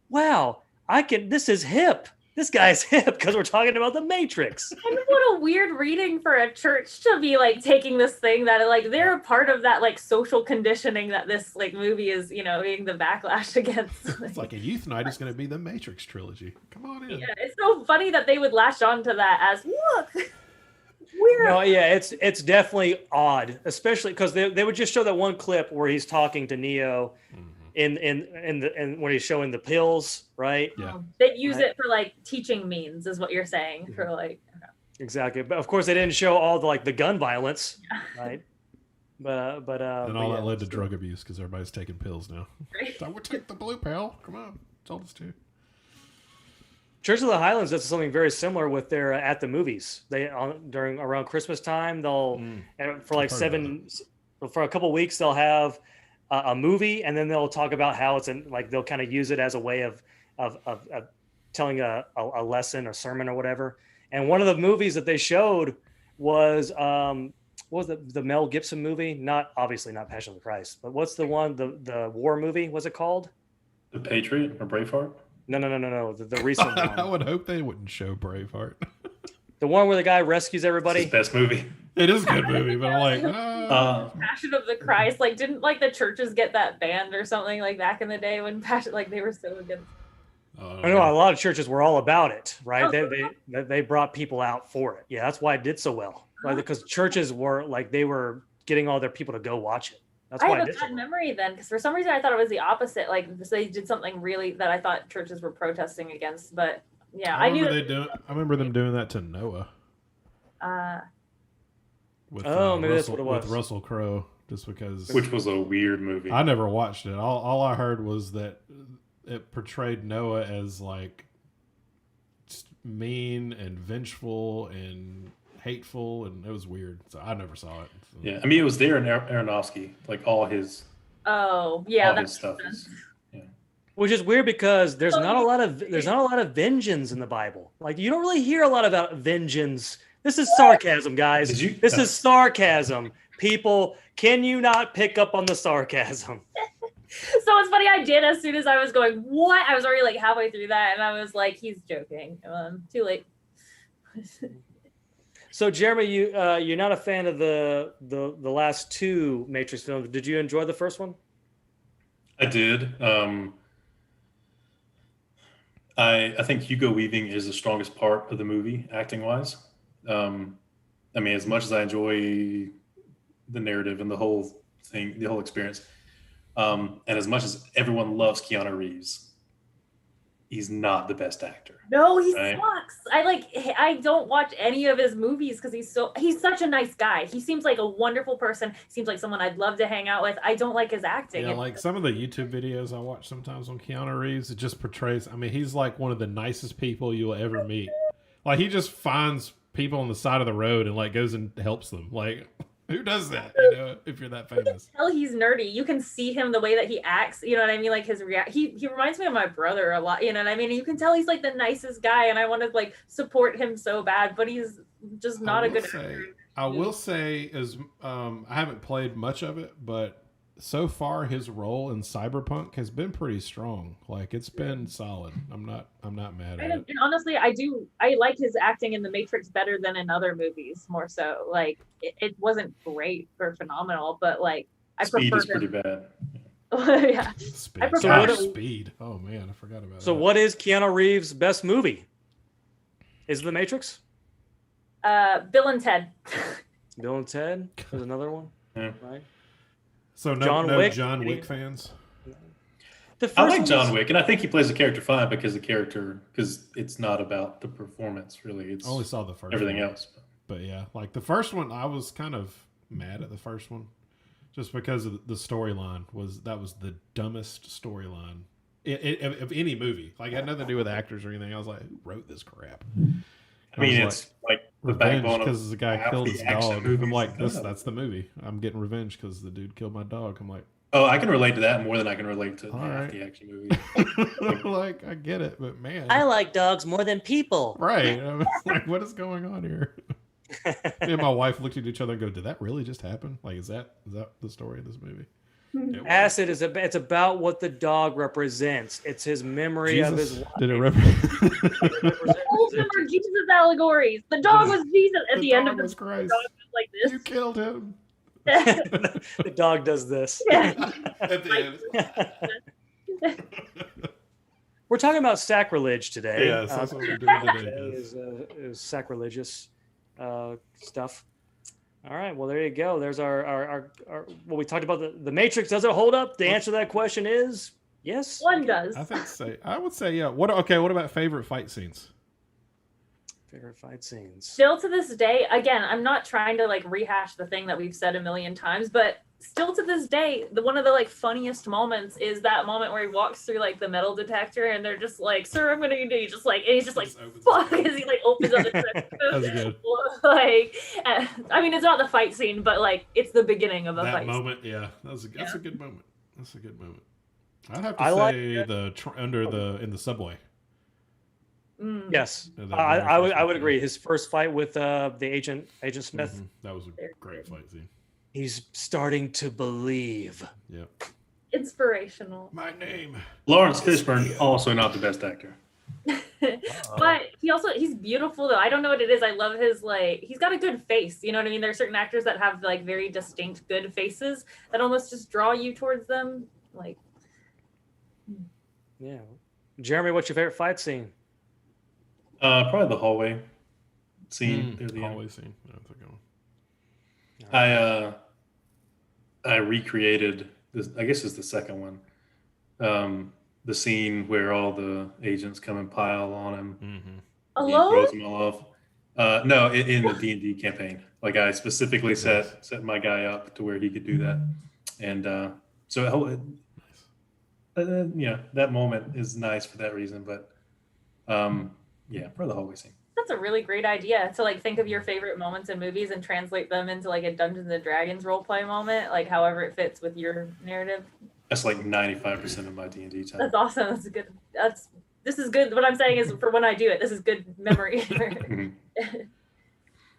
wow, this is hip. This guy's hip because we're talking about the Matrix. And what a weird reading for a church to be like taking this thing that like they're a part of that like social conditioning that this like movie is, being the backlash against. It's like a youth night is going to be the Matrix trilogy. Come on in. Yeah, it's so funny that they would latch on to that as look. Weird. No, yeah, it's definitely odd, especially because they would just show that one clip where he's talking to Neo in when he's showing the pills, right? Yeah. They use it for like teaching means, is what you're saying. For like, Exactly. But of course, they didn't show all the gun violence, right? But And all that led to drug abuse because everybody's taking pills now. right? I would take the blue pill. Come on, told us to. Church of the Highlands does something very similar with their at the movies. They during around Christmas time, they'll and for like for a couple of weeks they'll have a movie, and then they'll talk about how it's they'll kind of use it as a way of telling a lesson, a sermon, or whatever. And one of the movies that they showed was what was the Mel Gibson movie? Obviously not Passion of the Christ, but what's the one the war movie? Was it called? The Patriot or Braveheart? No. The recent one. I would hope they wouldn't show Braveheart. The one where the guy rescues everybody. It's his best movie. It is a good movie, but I'm like, Passion of the Christ, didn't the churches get that banned or something back in the day when Passion they were so against. I know a lot of churches were all about it, right? Oh, They brought people out for it. Yeah, that's why it did so well, right? Because churches were like they were getting all their people to go watch it. That's I why have it a did so bad well. memory then, because for some reason I thought it was the opposite. Like they did something really that I thought churches were protesting against. But yeah, I knew. I remember them doing that to Noah with Maybe that's what it was. with Russell Crowe, just because. Which was a weird movie. I never watched it. All I heard was that it portrayed Noah as like just mean and vengeful and hateful, and it was weird. So I never saw it. So. Yeah, I mean, it was there in Aronofsky, like all his. Oh yeah, all that his stuff is. Which is weird because there's not a lot of vengeance in the Bible. Like you don't really hear a lot about vengeance. This is sarcasm, guys. This is sarcasm. People, can you not pick up on the sarcasm? So it's funny. I did as soon as I was going. What? I was already like halfway through that, and I was like, "He's joking." Too late. So Jeremy, you're not a fan of the last two Matrix films. Did you enjoy the first one? I did. I think Hugo Weaving is the strongest part of the movie, acting wise. I mean, as much as I enjoy the narrative and the whole thing, the whole experience, and as much as everyone loves Keanu Reeves, he's not the best actor. No, he sucks. I don't watch any of his movies because he's such a nice guy. He seems like a wonderful person. Seems like someone I'd love to hang out with. I don't like his acting. Yeah, like some of the YouTube videos I watch sometimes on Keanu Reeves, it just portrays. I mean, he's like one of the nicest people you'll ever meet. Like he just finds people on the side of the road and like goes and helps them. Like who does that? You know, if you're that famous. Tell he's nerdy. You can see him the way that he acts. You know what I mean? Like his he reminds me of my brother a lot. You know what I mean? You can tell he's like the nicest guy, and I want to like support him so bad, but he's just not a good actor. I will say, I haven't played much of it, but so far his role in Cyberpunk has been pretty strong. Like it's been solid. I'm not mad at it. And honestly, I like his acting in The Matrix better than in other movies. More so, like it wasn't great or phenomenal, but like I Speed prefer is pretty bad. Yeah, Speed. I prefer Speed. Oh man, I forgot about that. So what is Keanu Reeves' best movie? Is it The Matrix? Bill and Ted. Bill and Ted is another one, Yeah. right? So John no Wick? John Wick fans. The first I like one John was- Wick, and I think he plays the character fine because it's not about the performance really. It's I only saw the first. everything one. else. But yeah, like the first one, I was kind of mad at the first one, just because of the storyline was the dumbest storyline of any movie. Like it had nothing to do with actors or anything. I was like, who wrote this crap? I mean, it's like the Revenge backbone because of the guy half killed the his action dog. movies I'm like, is done. that's the movie. I'm getting revenge because the dude killed my dog. I'm like, Oh, I can relate to that more than I can relate to All half right. the action movies. like I get it, but man, I like dogs more than people. right? I mean, like, what is going on here? Me and my wife looked at each other and go, "Did that really just happen? Like, is that the story of this movie?" It was. Acid is it's about what the dog represents. It's his memory of his life. Did it represent? All of them are Jesus allegories. The dog was Jesus at the end of was the Christ. dog was like this. You killed him. The dog does this. At the end. We're talking about sacrilege today. Yes, that's what we're doing today. Is sacrilegious stuff. All right. Well, there you go. There's our what we talked about. The Matrix, does it hold up? The answer to that question is yes. One does. I would say yeah. What about favorite fight scenes? Favorite fight scenes. Still to this day, again, I'm not trying to like rehash the thing that we've said a million times, but still to this day, one of the like funniest moments is that moment where he walks through like the metal detector and they're just like, "Sir, I'm gonna do," just like, and he's just like, "Fuck," as he like opens up the detector. That's good. Like, I mean, it's not the fight scene, but like, it's the beginning of a That fight. moment, yeah, that's a good moment. That's a good moment. I'd have to I say like in the subway. Mm. Yes, Yeah, that I very would first one. agree. His first fight with the Agent Smith. Mhm. That was a great fight scene. He's starting to believe. Yep. Inspirational. My name. Lawrence Fishburne, also not the best actor. But he's beautiful though. I don't know what it is. I love his he's got a good face. You know what I mean? There are certain actors that have like very distinct good faces that almost just draw you towards them. Like Yeah. Jeremy, what's your favorite fight scene? Probably the hallway scene. Near the end. Hallway scene. That's a good one. I recreated this. I guess it's the second one. The scene where all the agents come and pile on him. Mm-hmm. He Alone? throws them all off. No, in the D&D campaign. Like I specifically set my guy up to where he could do that, and that moment is nice for that reason. But for the hallway scene. That's a really great idea to like think of your favorite moments in movies and translate them into like a Dungeons and Dragons roleplay moment, like however it fits with your narrative. That's like 95% of my D&D time. That's awesome. That's good. This is good. What I'm saying is for when I do it, this is good memory.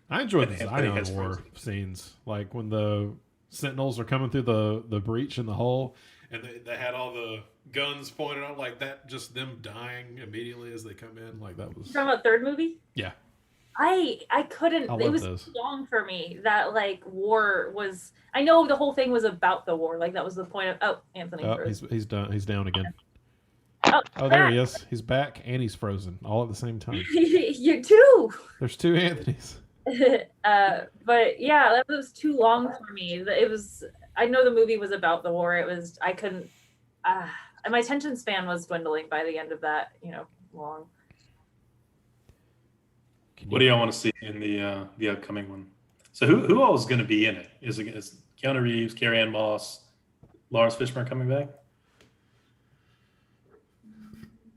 I enjoyed the Anthony Zion has War frozen. scenes, like when the Sentinels are coming through the breach in the hole, and they had all the guns pointed out like that, just them dying immediately as they come in, like that was. Talking about third movie? Yeah. I couldn't. I It love was those. too long for me. That like war was. I know the whole thing was about the war. Like that was the point of. Oh, Anthony. Oh, froze. he's done. He's down again. Oh, There he is. He's back and he's frozen all at the same time. You too. There's two Anthonys. But yeah, that was too long for me. It was. I know the movie was about the war. It was. I couldn't. And my attention span was dwindling by the end of that. Long. What do y'all want to see in the upcoming one? So who all is going to be in it? Is Keanu Reeves, Carrie-Anne Moss, Lawrence Fishburne coming back?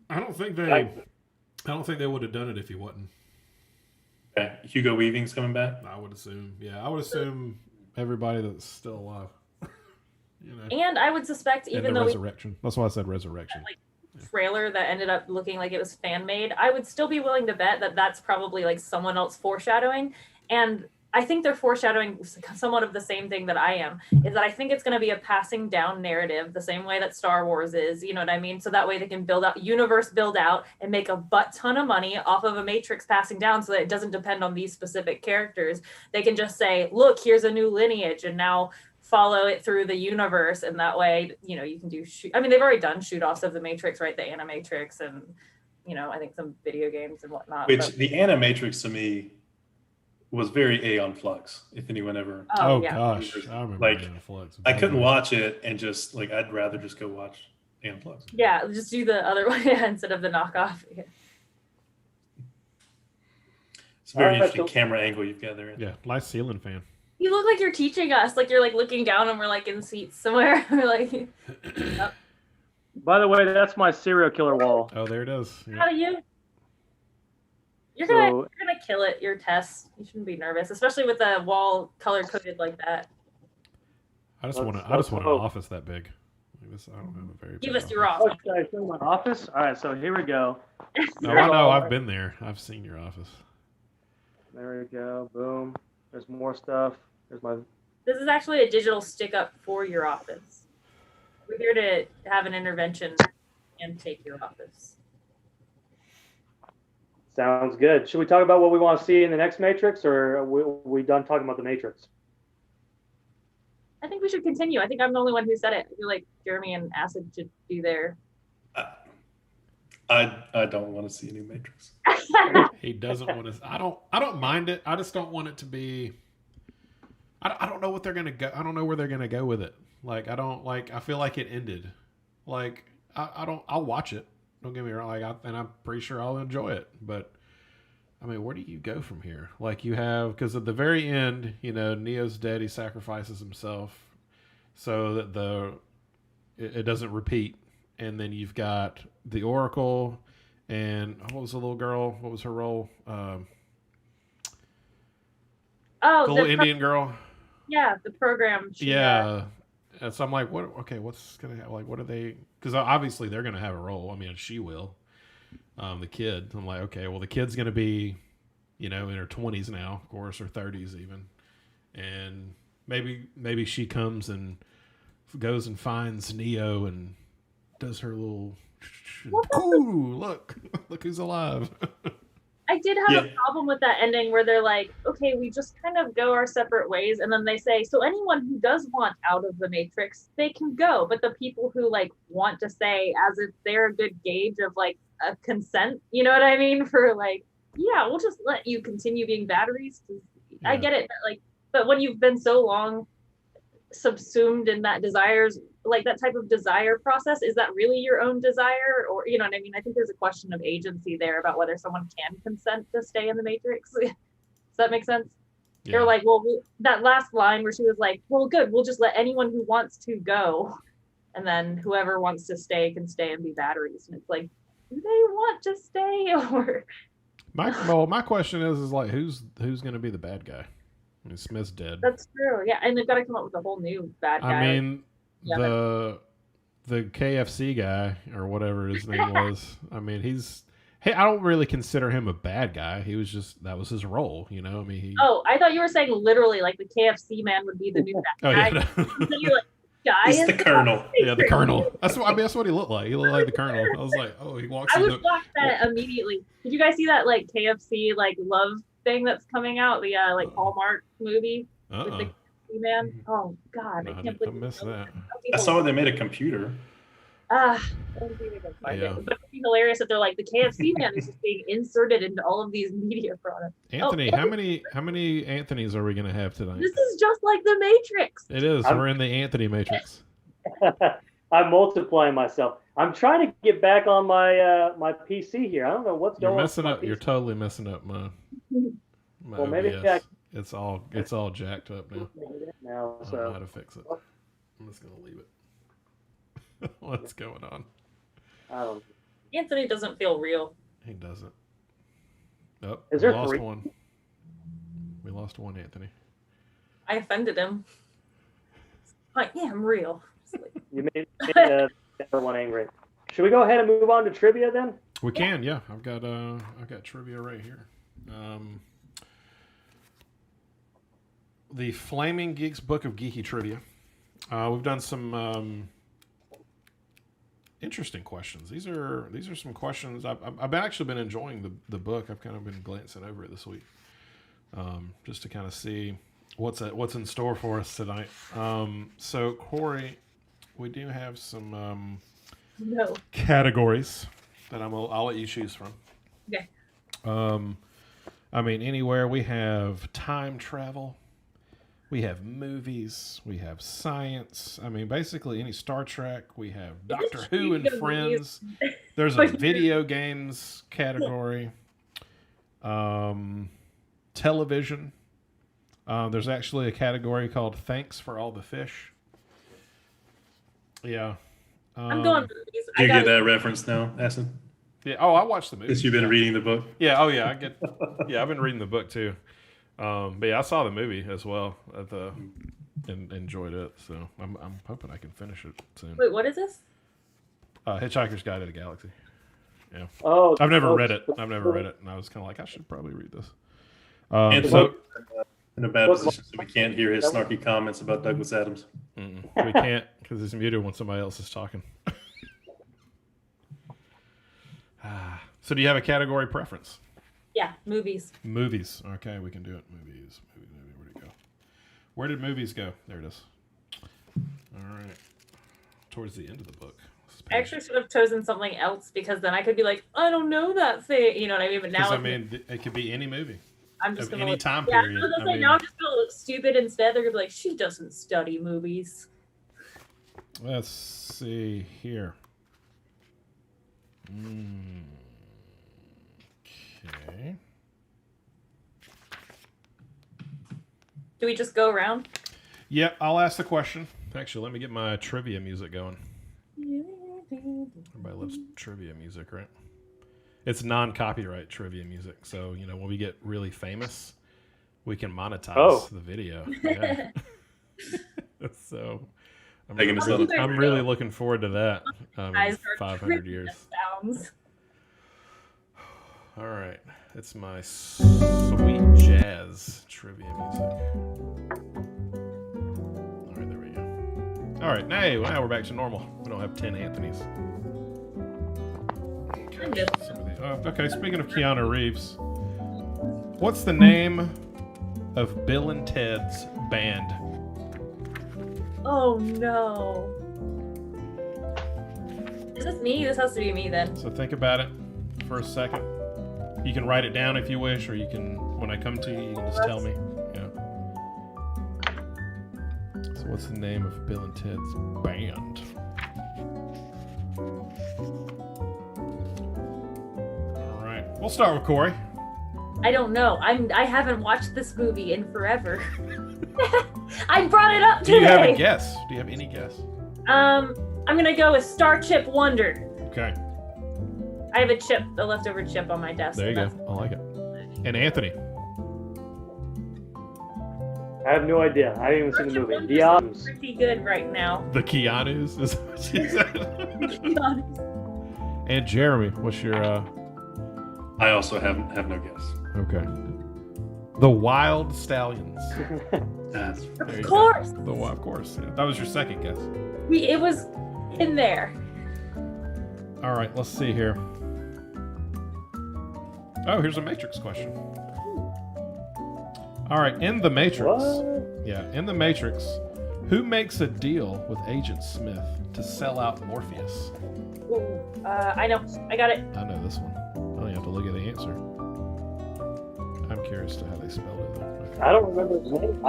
I don't think they would have done it if he wasn't. Okay. Hugo Weaving's coming back. I would assume. Yeah, I would assume everybody that's still alive. And I would suspect, And even the though resurrection. That's why I said resurrection. trailer that ended up looking like it was fan made, I would still be willing to bet that that's probably like someone else foreshadowing. And I think they're foreshadowing somewhat of the same thing that I am, is that I think it's going to be a passing down narrative, the same way that Star Wars is, you know what I mean? So that way they can build out and make a butt ton of money off of a Matrix passing down, so that it doesn't depend on these specific characters. They can just say, look, here's a new lineage, and now follow it through the universe, and that way, you can do they've already done shoot-offs of the Matrix, right? The Animatrix, and I think some video games and whatnot. Which the Animatrix to me was very Aeon Flux. If anyone ever, Oh yeah. gosh, I remember Like, Aeon Flux. I couldn't watch it and just like I'd rather just go watch Aeon Flux. Yeah, just do the other one instead of the knockoff. It's a very Alright, interesting so- camera angle you've got there. Yeah, nice ceiling fan. You look like you're teaching us, like you're like looking down and we're like in seats somewhere. We're like, By the way, that's my serial killer wall. Oh, there it is. Yeah. how do you? You're So- gonna kill it. Your test. You shouldn't be nervous, especially with the wall color coded like that. I just Let's- want an oh. office that big. Like this, I don't have a very Give big us your Oh, office. should I show my office? All right, so here we go. Oh, I know. I've been there. I've seen your office. There we go. Boom. There's more stuff. There's my. This is actually a digital stick up for your office. We're here to have an intervention and take your office. Sounds good. Should we talk about what we want to see in the next Matrix, or are we done talking about the Matrix? I think we should continue. I think I'm the only one who said it. I feel like Jeremy and Acid should be there. I don't want to see a new Matrix. He doesn't want to. I don't mind it. I just don't want it to be. I don't know what they're gonna go. I don't know where they're gonna go with it. Like I feel like it ended. Like I don't. I'll watch it. Don't get me wrong. And I'm pretty sure I'll enjoy it. But I mean, where do you go from here? Like you have, because at the very end, Neo's dead. He sacrifices himself so that it doesn't repeat. And then you've got the Oracle, and what was the little girl? What was her role? The little Indian girl. Yeah, the program. Yeah. And so I'm like, what? Okay, what's gonna happen? Like, what are they? Because obviously they're gonna have a role. I mean, she will. The kid. I'm like, okay, well, the kid's gonna be, in her 20s now, of course, or 30s even, and maybe she comes and goes and finds Neo and does her little. Ooh, look who's alive. I did have Yeah. a problem with that ending where they're like, okay, we just kind of go our separate ways, and then they say, so anyone who does want out of the Matrix, they can go, but the people who like want to stay, as if they're a good gauge of like a consent, you know what I mean? For like, yeah, we'll just let you continue being batteries. I Yeah. get it, but when you've been so long subsumed in that desires, like that type of desire process, is that really your own desire? Or you know what I mean? I think there's a question of agency there about whether someone can consent to stay in the Matrix. Does that make sense? They're like, well, that last line where she was like, well, good, we'll just let anyone who wants to go, and then whoever wants to stay can stay and be batteries. And it's like, do they want to stay? Or My question is like, who's going to be the bad guy? I mean, Smith's dead. that's true, yeah, and they've got to come up with a whole new bad guy. I mean, Yeah. the KFC guy or whatever his name was. I mean, I don't really consider him a bad guy. He was just, that was his role, you know. I mean, Oh, I thought you were saying literally like the KFC man would be the new bad guy. yeah, And then you're like, guy It's in the Colonel. yeah, the Colonel. That's what he looked like. He looked like the Colonel. I was like, oh, he walks I in was the. shocked that immediately. Did you guys see that like KFC like love thing that's coming out? The like Hallmark movie with the KFC man. Oh God, No, I I can't didn't- I believe missed that. I saw they made a computer. I don't think I can find Yeah. it. But it'd be hilarious if they're like the KFC man is just being inserted into all of these media products. Anthony, Oh, how many Anthonys are we gonna have tonight? This is just like the Matrix. It is. We're in the Anthony Matrix. I'm multiplying myself. I'm trying to get back on my my PC here. I don't know what's You're going messing on. up. You're totally messing up my Well, maybe OBS. It's all jacked up now. now. I don't know how So to fix it. I'm just gonna leave it. What's going on? I don't. Anthony doesn't feel real. He doesn't. Oh, Is we there lost three? one. We lost one, Anthony. I offended him. Like, yeah, I'm real. You made everyone angry. Should we go ahead and move on to trivia then? We can, yeah. I've got trivia right here. The Flaming Geeks Book of Geeky Trivia. We've done some interesting questions. These are some questions. I've actually been enjoying the book. I've kind of been glancing over it this week, just to kind of see what's in store for us tonight. So Corey, we do have some No. categories that I'll let you choose from. Okay. I mean, anywhere. We have time travel. We have movies. We have science. I mean, basically any Star Trek. We have Doctor Who and Friends. There's a video games category. Television. There's actually a category called Thanks for All the Fish. Yeah. I'm going movies. Do you get that reference now, Acid? Yeah. Oh, I watched the movie. Since you've been reading the book. Yeah. Oh, yeah. I've been reading the book too. But yeah, I saw the movie as well and enjoyed it. So I'm hoping I can finish it soon. Wait, what is this? Hitchhiker's Guide to the Galaxy. Yeah. Oh, I've never read it, and I was kind of like, I should probably read this. And So in a bad position, so we can't hear his snarky comments about Douglas Adams. we can't because it's muted when somebody else is talking. So do you have a category preference? Yeah, movies. Movies. Okay, we can do it. Movies. Where'd it go? Where did movies go? There it is. All right. Towards the end of the book. I actually should have chosen something else because then I could be like, I don't know that thing. You know what I mean? But now I mean, it could be any movie I'm just of gonna any look, time yeah, period. I was gonna I say, mean, now I'm just gonna look stupid instead. They're gonna be like, she doesn't study movies. let's see here. Okay. Do we just go around? Yep, I'll ask the question. Actually, let me get my trivia music going. Everybody loves trivia music, right? It's non-copyright trivia music, so when we get really famous, we can monetize the video. Yeah. So I'm really looking forward to that. In 500 years. Sounds. All right, it's my sweet jazz trivia music. All right, there we go. All right, now we're back to normal. We don't have 10 Anthonys. Okay, speaking of Keanu Reeves, What's the name of Bill and Ted's band? Oh no. Is this me? This has to be me then. So think about it for a second. You can write it down if you wish, or you can, when I come to you, you can just tell me. Yeah. So what's the name of Bill and Ted's band? All right. We'll start with Corey. I don't know. I haven't watched this movie in forever. I brought it up today. Do you have a guess? Do you have any guess? I'm gonna go with Starship Wonder. Okay. I have a chip, a leftover chip on my desk. There you go. I like it. And Anthony. I have no idea. I haven't even seen the Starship movie. Wonder's The Ops. pretty good right now. The Keanu's is what she said. To be honest. And Jeremy, what's your I also have no guess. okay. The Wild Stallions. That's There you Of go. course. Of course. Yeah. That was your second guess. It was in there. All right, let's see here. Oh, here's a Matrix question. All right, in the Matrix. What? Yeah, in the Matrix, who makes a deal with Agent Smith to sell out Morpheus? Ooh, I know. I got it. I know this one. I don't even have to look at the answer. I'm curious to how they spelled it though. Okay. I don't remember his name.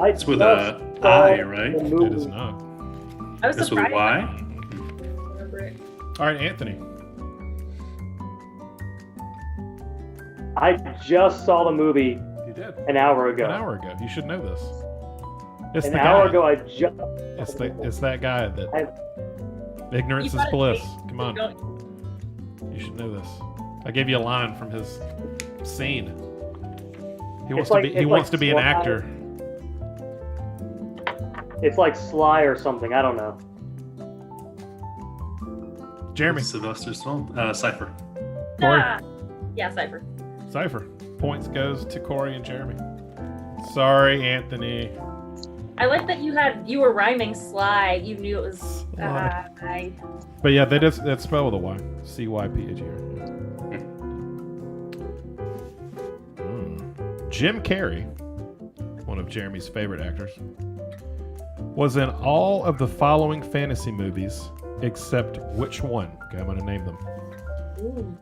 it's with just a saw I, right? the It movie. is not. I was That's with a surprised. Y. I remember it. All right, Anthony. I just saw the movie You did. an hour ago. An hour ago. You should know this. It's An the hour guy. ago, I just. It's that guy that ignorance You is gotta bliss. keep Come on. going. You should know this. I gave you a line from his scene. He wants It's like- to be. He it's wants like to be an Sly. actor. It's like Sly or something. I don't know. Jeremy. Sylvester Stallone. Cypher. Corey. Ah. Yeah, Cypher. Cypher. Points goes to Corey and Jeremy. Sorry, Anthony. I like that you were rhyming Sly. You knew it was I. But yeah, that's spelled with a Y. C-Y-P-H-E-R. Jim Carrey, one of Jeremy's favorite actors, was in all of the following fantasy movies except which one? Okay, I'm going to name them. Ooh.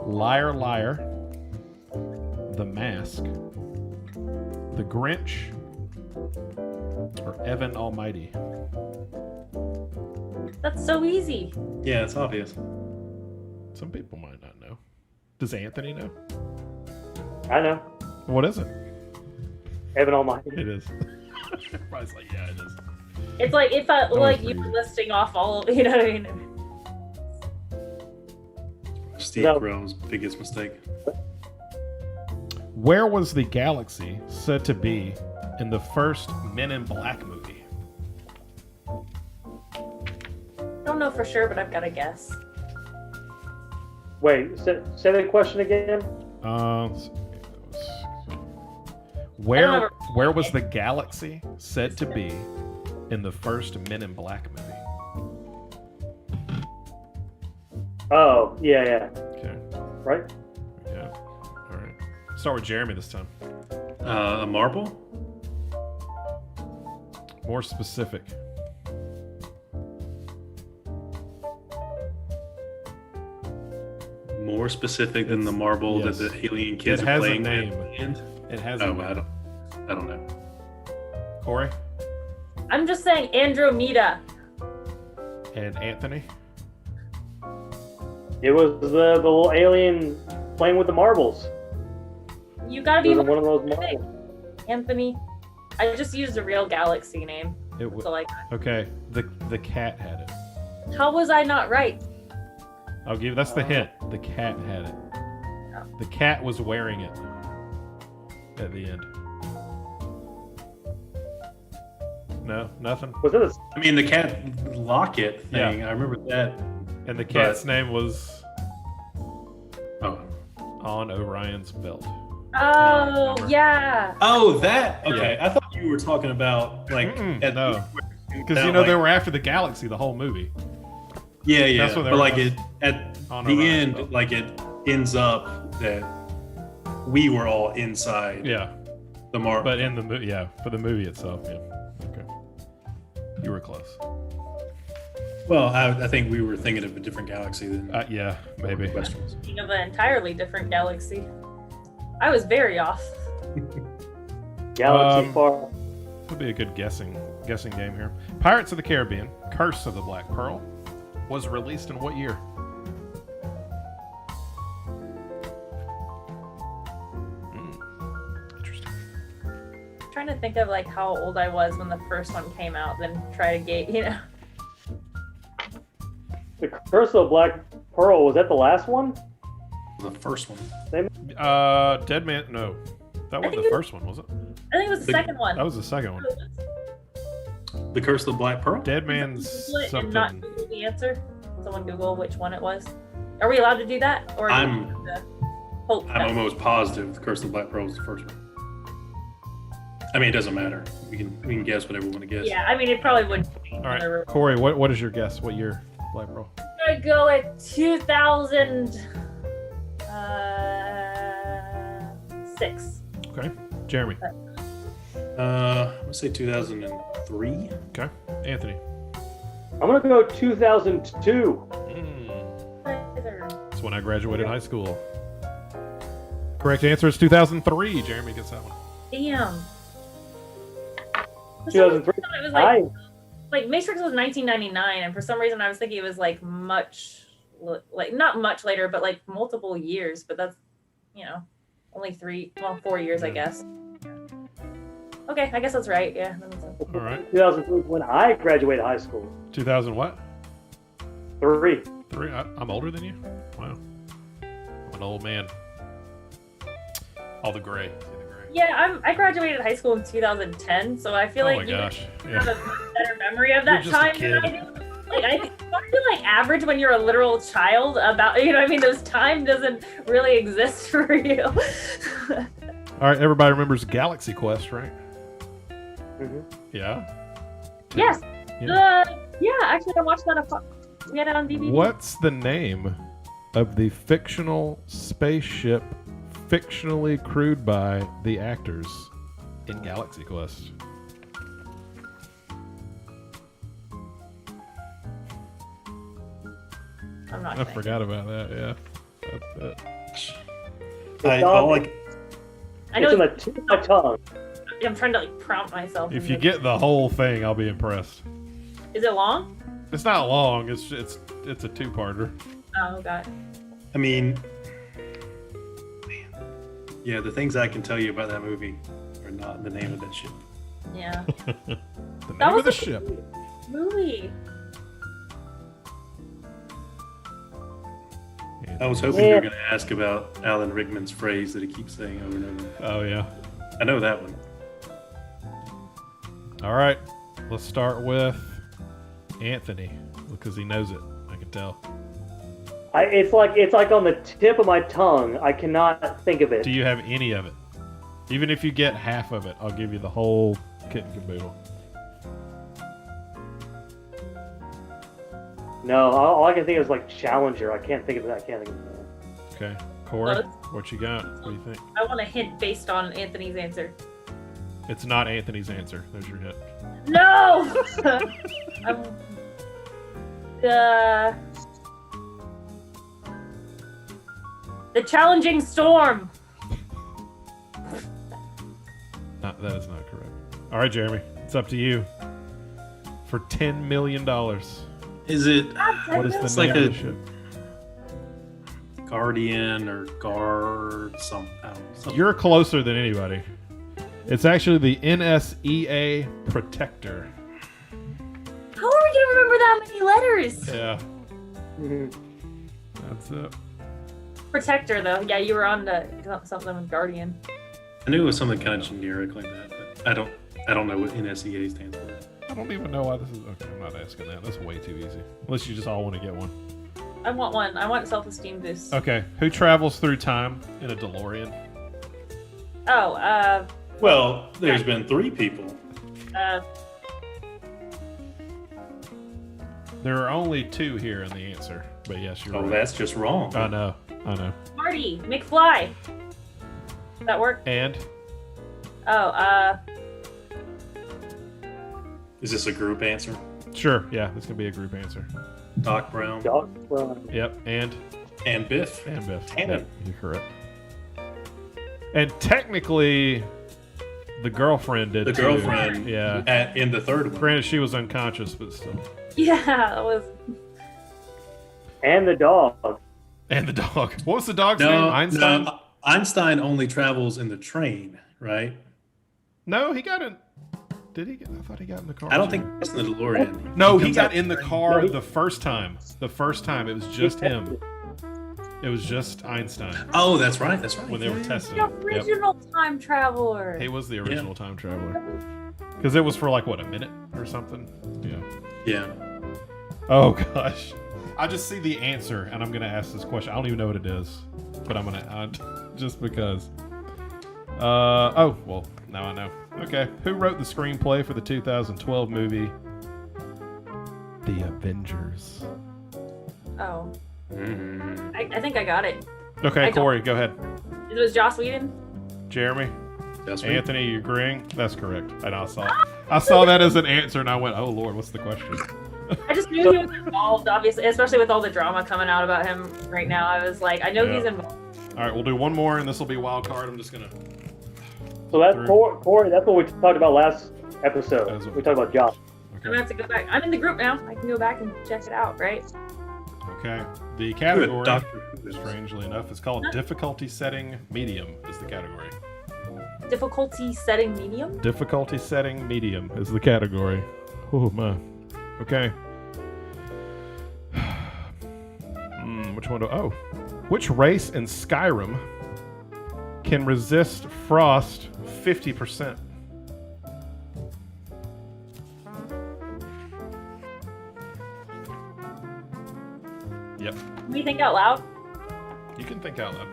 Liar Liar, The Mask, The Grinch, or Evan Almighty. That's so easy. Yeah, it's obvious. Some people might not know. Does Anthony know? I know. What is it? Evan Almighty. It is. Everybody's like, yeah, it is. It's like if I like pretty you were easy. listing off all. You know what I mean? Steve No. Carell's biggest mistake. Where was the galaxy said to be in the first Men in Black movie? I don't know for sure, but I've got a guess. Wait, say the question again. Where was the galaxy said to be in the first Men in Black movie? Oh, yeah. Okay. Right? Yeah. All right. Start with Jeremy this time. A marble? More specific. More specific than the marble Yes. that the alien kids It are has a playing name. at the end? It has a Oh, name. I don't know. Corey I'm just saying Andromeda. and Anthony. It was the little alien playing with the marbles. You gotta It be was more one of those specific, marbles. Anthony. I just used a real galaxy name. It was So like, okay. The cat had it. how was I not right? I'll give. That's the hint. The cat had it. The cat was wearing it at the end. No, nothing. Was it a I mean, the cat locket thing. Yeah. I remember that. And the cat's name was Oh, on Orion's belt. Oh remember. yeah. oh, that. Okay, I thought you were talking about like no. Because you know they were after the galaxy the whole movie. Yeah, That's what they but were like it at on the Orion's end, belt. like it ends up that we were all inside Yeah, the mark. but in the movie, yeah, for the movie itself, yeah. Okay, you were close. Well, I think we were thinking of a different galaxy than Yeah, maybe. Western was. Speaking of an entirely different galaxy, I was very off. Galaxy Far. Would be a good guessing game here. Pirates of the Caribbean: Curse of the Black Pearl was released in what year? Interesting. I'm trying to think of like how old I was when the first one came out, then try to gauge, you know. The Curse of the Black Pearl, was that the last one? The first one. Dead Man. No, that wasn't the first one, was it? I think it was the second one. That was the second one. The Curse of the Black Pearl? Dead Man's Google it and not something. Google the answer. Someone Google which one it was. Are we allowed to do that, or do I'm- we have to hope? I'm almost positive the Curse of the Black Pearl was the first one. I mean, it doesn't matter. We can guess whatever we want to guess. Yeah, I mean it probably would. All right, Corey, what is your guess? What year? Black Pearl. I'm gonna go at 2006. Okay, Jeremy. I'm gonna say 2003. Okay, Anthony. I'm gonna go 2002. That's when I graduated high school. Correct answer is 2003. Jeremy gets that one. Damn. For some reason, 2003. I was I like Matrix was 1999, and for some reason I was thinking it was like not much later, but like multiple years. But that's, only 4 years, I guess. Okay, I guess that's right. Yeah. All right. 2003 when I graduated high school. 2000 what? 3. 3. I'm older than you. Wow. I'm an old man. All the gray. See the gray. Yeah, I graduated high school in 2010, so I feel Oh like my you gosh. have Yeah. a better memory of that You're just a time than I kid. do. Like I feel like average when you're a literal child about what I mean. Those time doesn't really exist for you. All right. Everybody remembers Galaxy Quest, right? Mm-hmm. Yeah. Yes. Yeah. Yeah. Actually, I watched that. We had it on DVD. What's the name of the fictional spaceship fictionally crewed by the actors in Galaxy Quest? I'm not. I Gonna. forgot about that. Yeah. It's all on- I, I know. It's on the tip of my tongue. I'm trying to prompt myself. If you get the whole thing, I'll be impressed. Is it long? It's not long. It's a two-parter. Oh god. I mean, man. Yeah, the things I can tell you about that movie are not the name of that shit. Yeah. The That name was of the a ship. movie. I was hoping you were going to ask about Alan Rickman's phrase that he keeps saying over and over. Oh yeah. I know that one. All right. Let's start with Anthony because he knows it. I can tell. It's like on the tip of my tongue. I cannot think of it. Do you have any of it? Even if you get half of it, I'll give you the whole kit and caboodle. No, all I can think of is like Challenger. I can't think of that. I can't think of that. Okay. Corey, Well, what you got? What do you think? I want a hint based on Anthony's answer. It's not Anthony's answer. There's your hint. No. The challenging storm. That is not correct. All right, Jeremy. It's up to you. For $10 million. Is it What is the It's name like of a- the ship? Guardian or Guard something? I don't know, something. You're closer than anybody. It's actually the NSEA Protector. How are we gonna remember that many letters? Yeah, Mhm. that's it. Protector, though. Yeah, you were on the something with Guardian. I knew it was something kind of generic like that, but I don't know what NSEA stands for. I don't even know why this is. Okay, I'm not asking that. That's way too easy. Unless you just all want to get one. I want one. I want self-esteem boost. Okay, who travels through time in a DeLorean? Oh, Well, there's been 3 people. There are only 2 here in the answer, but yes, you're Oh, right. that's just wrong. I know. Marty McFly. Does that work? And Oh, Is this a group answer? sure, yeah, this can be a group answer. Doc Brown Doc Brown. Yep, and Biff. Biff. Tannen. Yep, you're correct. And technically, the girlfriend did The too. girlfriend. Yeah. In the third one. Granted, she was unconscious, but still. yeah, that was. And the dog. And the dog. What was the dog's name? No, Einstein? no, Einstein only travels in the train, right? No, he got in. Did he get? I thought he got in the car. I don't think it's in the DeLorean. No, he comes got out in the train. car No, the first time. The first time, it was just him. It was just Einstein Oh, that's right. That's right. when they were Yeah. testing The him. Yep. original time traveler. He was the original time traveler. Because it was for like, what, a minute or something? Yeah. Yeah. Oh, gosh. I just see the answer, and I'm going to ask this question. I don't even know what it is, but I'm going to, just because. Oh, well, now I know. Okay. Who wrote the screenplay for the 2012 movie, The Avengers? Oh, Mm. I think I got it. Okay, I don't- Corey, go ahead. It was Joss Whedon. Jeremy? That's right. Anthony, you agreeing? That's correct. And I saw that as an answer, and I went, "Oh Lord, what's the question?" I just knew he was involved, obviously, especially with all the drama coming out about him right now. I was like, I know Yeah. he's involved. All right, we'll do one more, and this will be wild card. I'm just gonna. So that's Three. Corey. That's what we talked about last episode. That's what- We talked about Josh. I'm gonna have to go back. I'm in the group now. I can go back and check it out, right? Okay. The Good. category, Doctor Who. strangely enough, is called difficulty setting medium. Is the category. Difficulty setting medium. Difficulty setting medium is the category. Oh my. Okay. Which one do? Oh, which race in Skyrim can resist frost 50%? Yep. Can we think out loud? You can think out loud.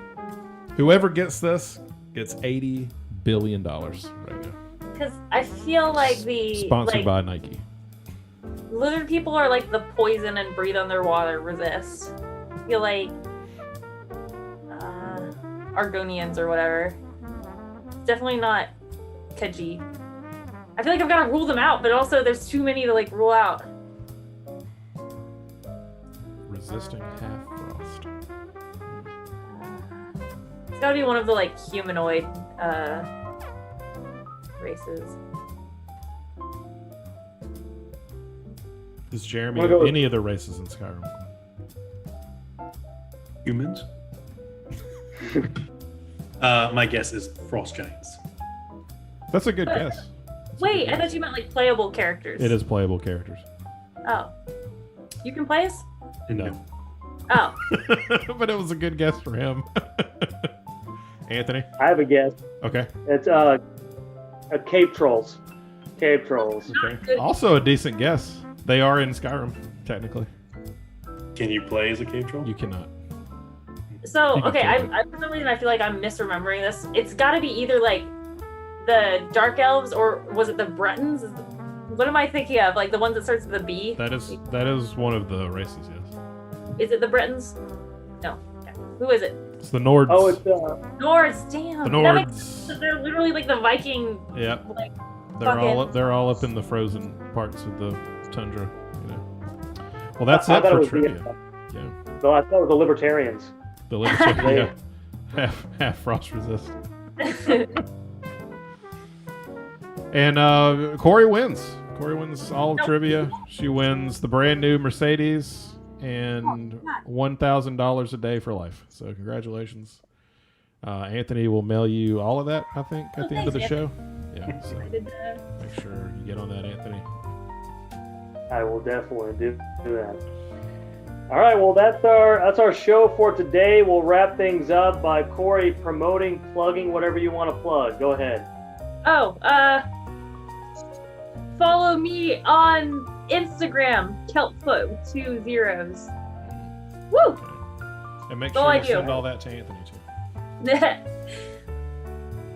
Whoever gets this gets $80 billion right now. Because I feel like the Sponsored by Nike. lizard people are like the poison and breathe underwater resist. I feel like Argonians or whatever. Definitely not Khajiit. I feel like I've got to rule them out, but also there's too many to like rule out. Resisting half frost. It's got to be one of the like humanoid races. Does Jeremy Wanna go have with- any of the races in Skyrim? Humans. My guess is frost giants. That's a good guess. That's a Wait, good I guess. thought you meant like playable characters. It is playable characters. Oh. You can play us? No. Oh. But it was a good guess for him. Anthony? I have a guess. Okay. It's cave trolls. Cave trolls. Okay. good. Also a decent guess. They are in Skyrim, technically. Can you play as a cave troll? You cannot. So, You can okay, play it. I for some reason I feel like I'm misremembering this. It's got to be either like the Dark Elves or was it the Bretons? What am I thinking of? Like the ones that starts with a B? That is one of the races, yes. Is it the Bretons? No. Okay. Who is it? It's the Nords. Oh, it's Nords. Damn. the That makes Nords. sense. They're literally like the Viking. Yep. Like, They're all up in the frozen parts of the tundra, you know. Well, that's I it thought for was trivia. The, Yeah. no, I thought it was the libertarians. The libertarian, yeah. Half frost resist. And Corey wins. Corey wins all of trivia. She wins the brand new Mercedes and $1,000 a day for life. So congratulations. Anthony will mail you all of that, I think, at the end of the thanks, show. Yeah, so I did that. make sure you get on that, Anthony. I will definitely do that. All right, well that's our show for today. We'll wrap things up by Corey promoting, plugging whatever you want to plug. Go ahead. Oh, follow me on Instagram, Keltfoot with 2 zeros. Woo! And make Go sure I you do. send all that to Anthony, too.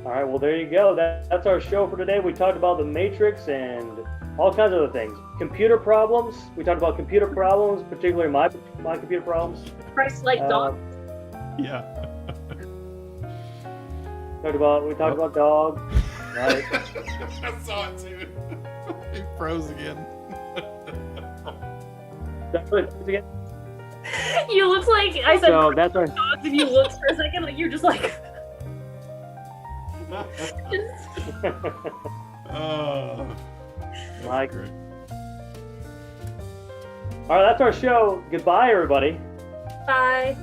All right, well there you go. That's our show for today. We talked about the Matrix and all kinds of other things. Computer problems. We talked about computer problems, particularly my computer problems. Christ like dog. Yeah. We talked about dogs. Right. I saw it too. He froze again. Again? You looked like I said So that's our. dogs, and you looked for a second like you're just like. Oh, Mike. great. All right, that's our show. Goodbye, everybody. Bye.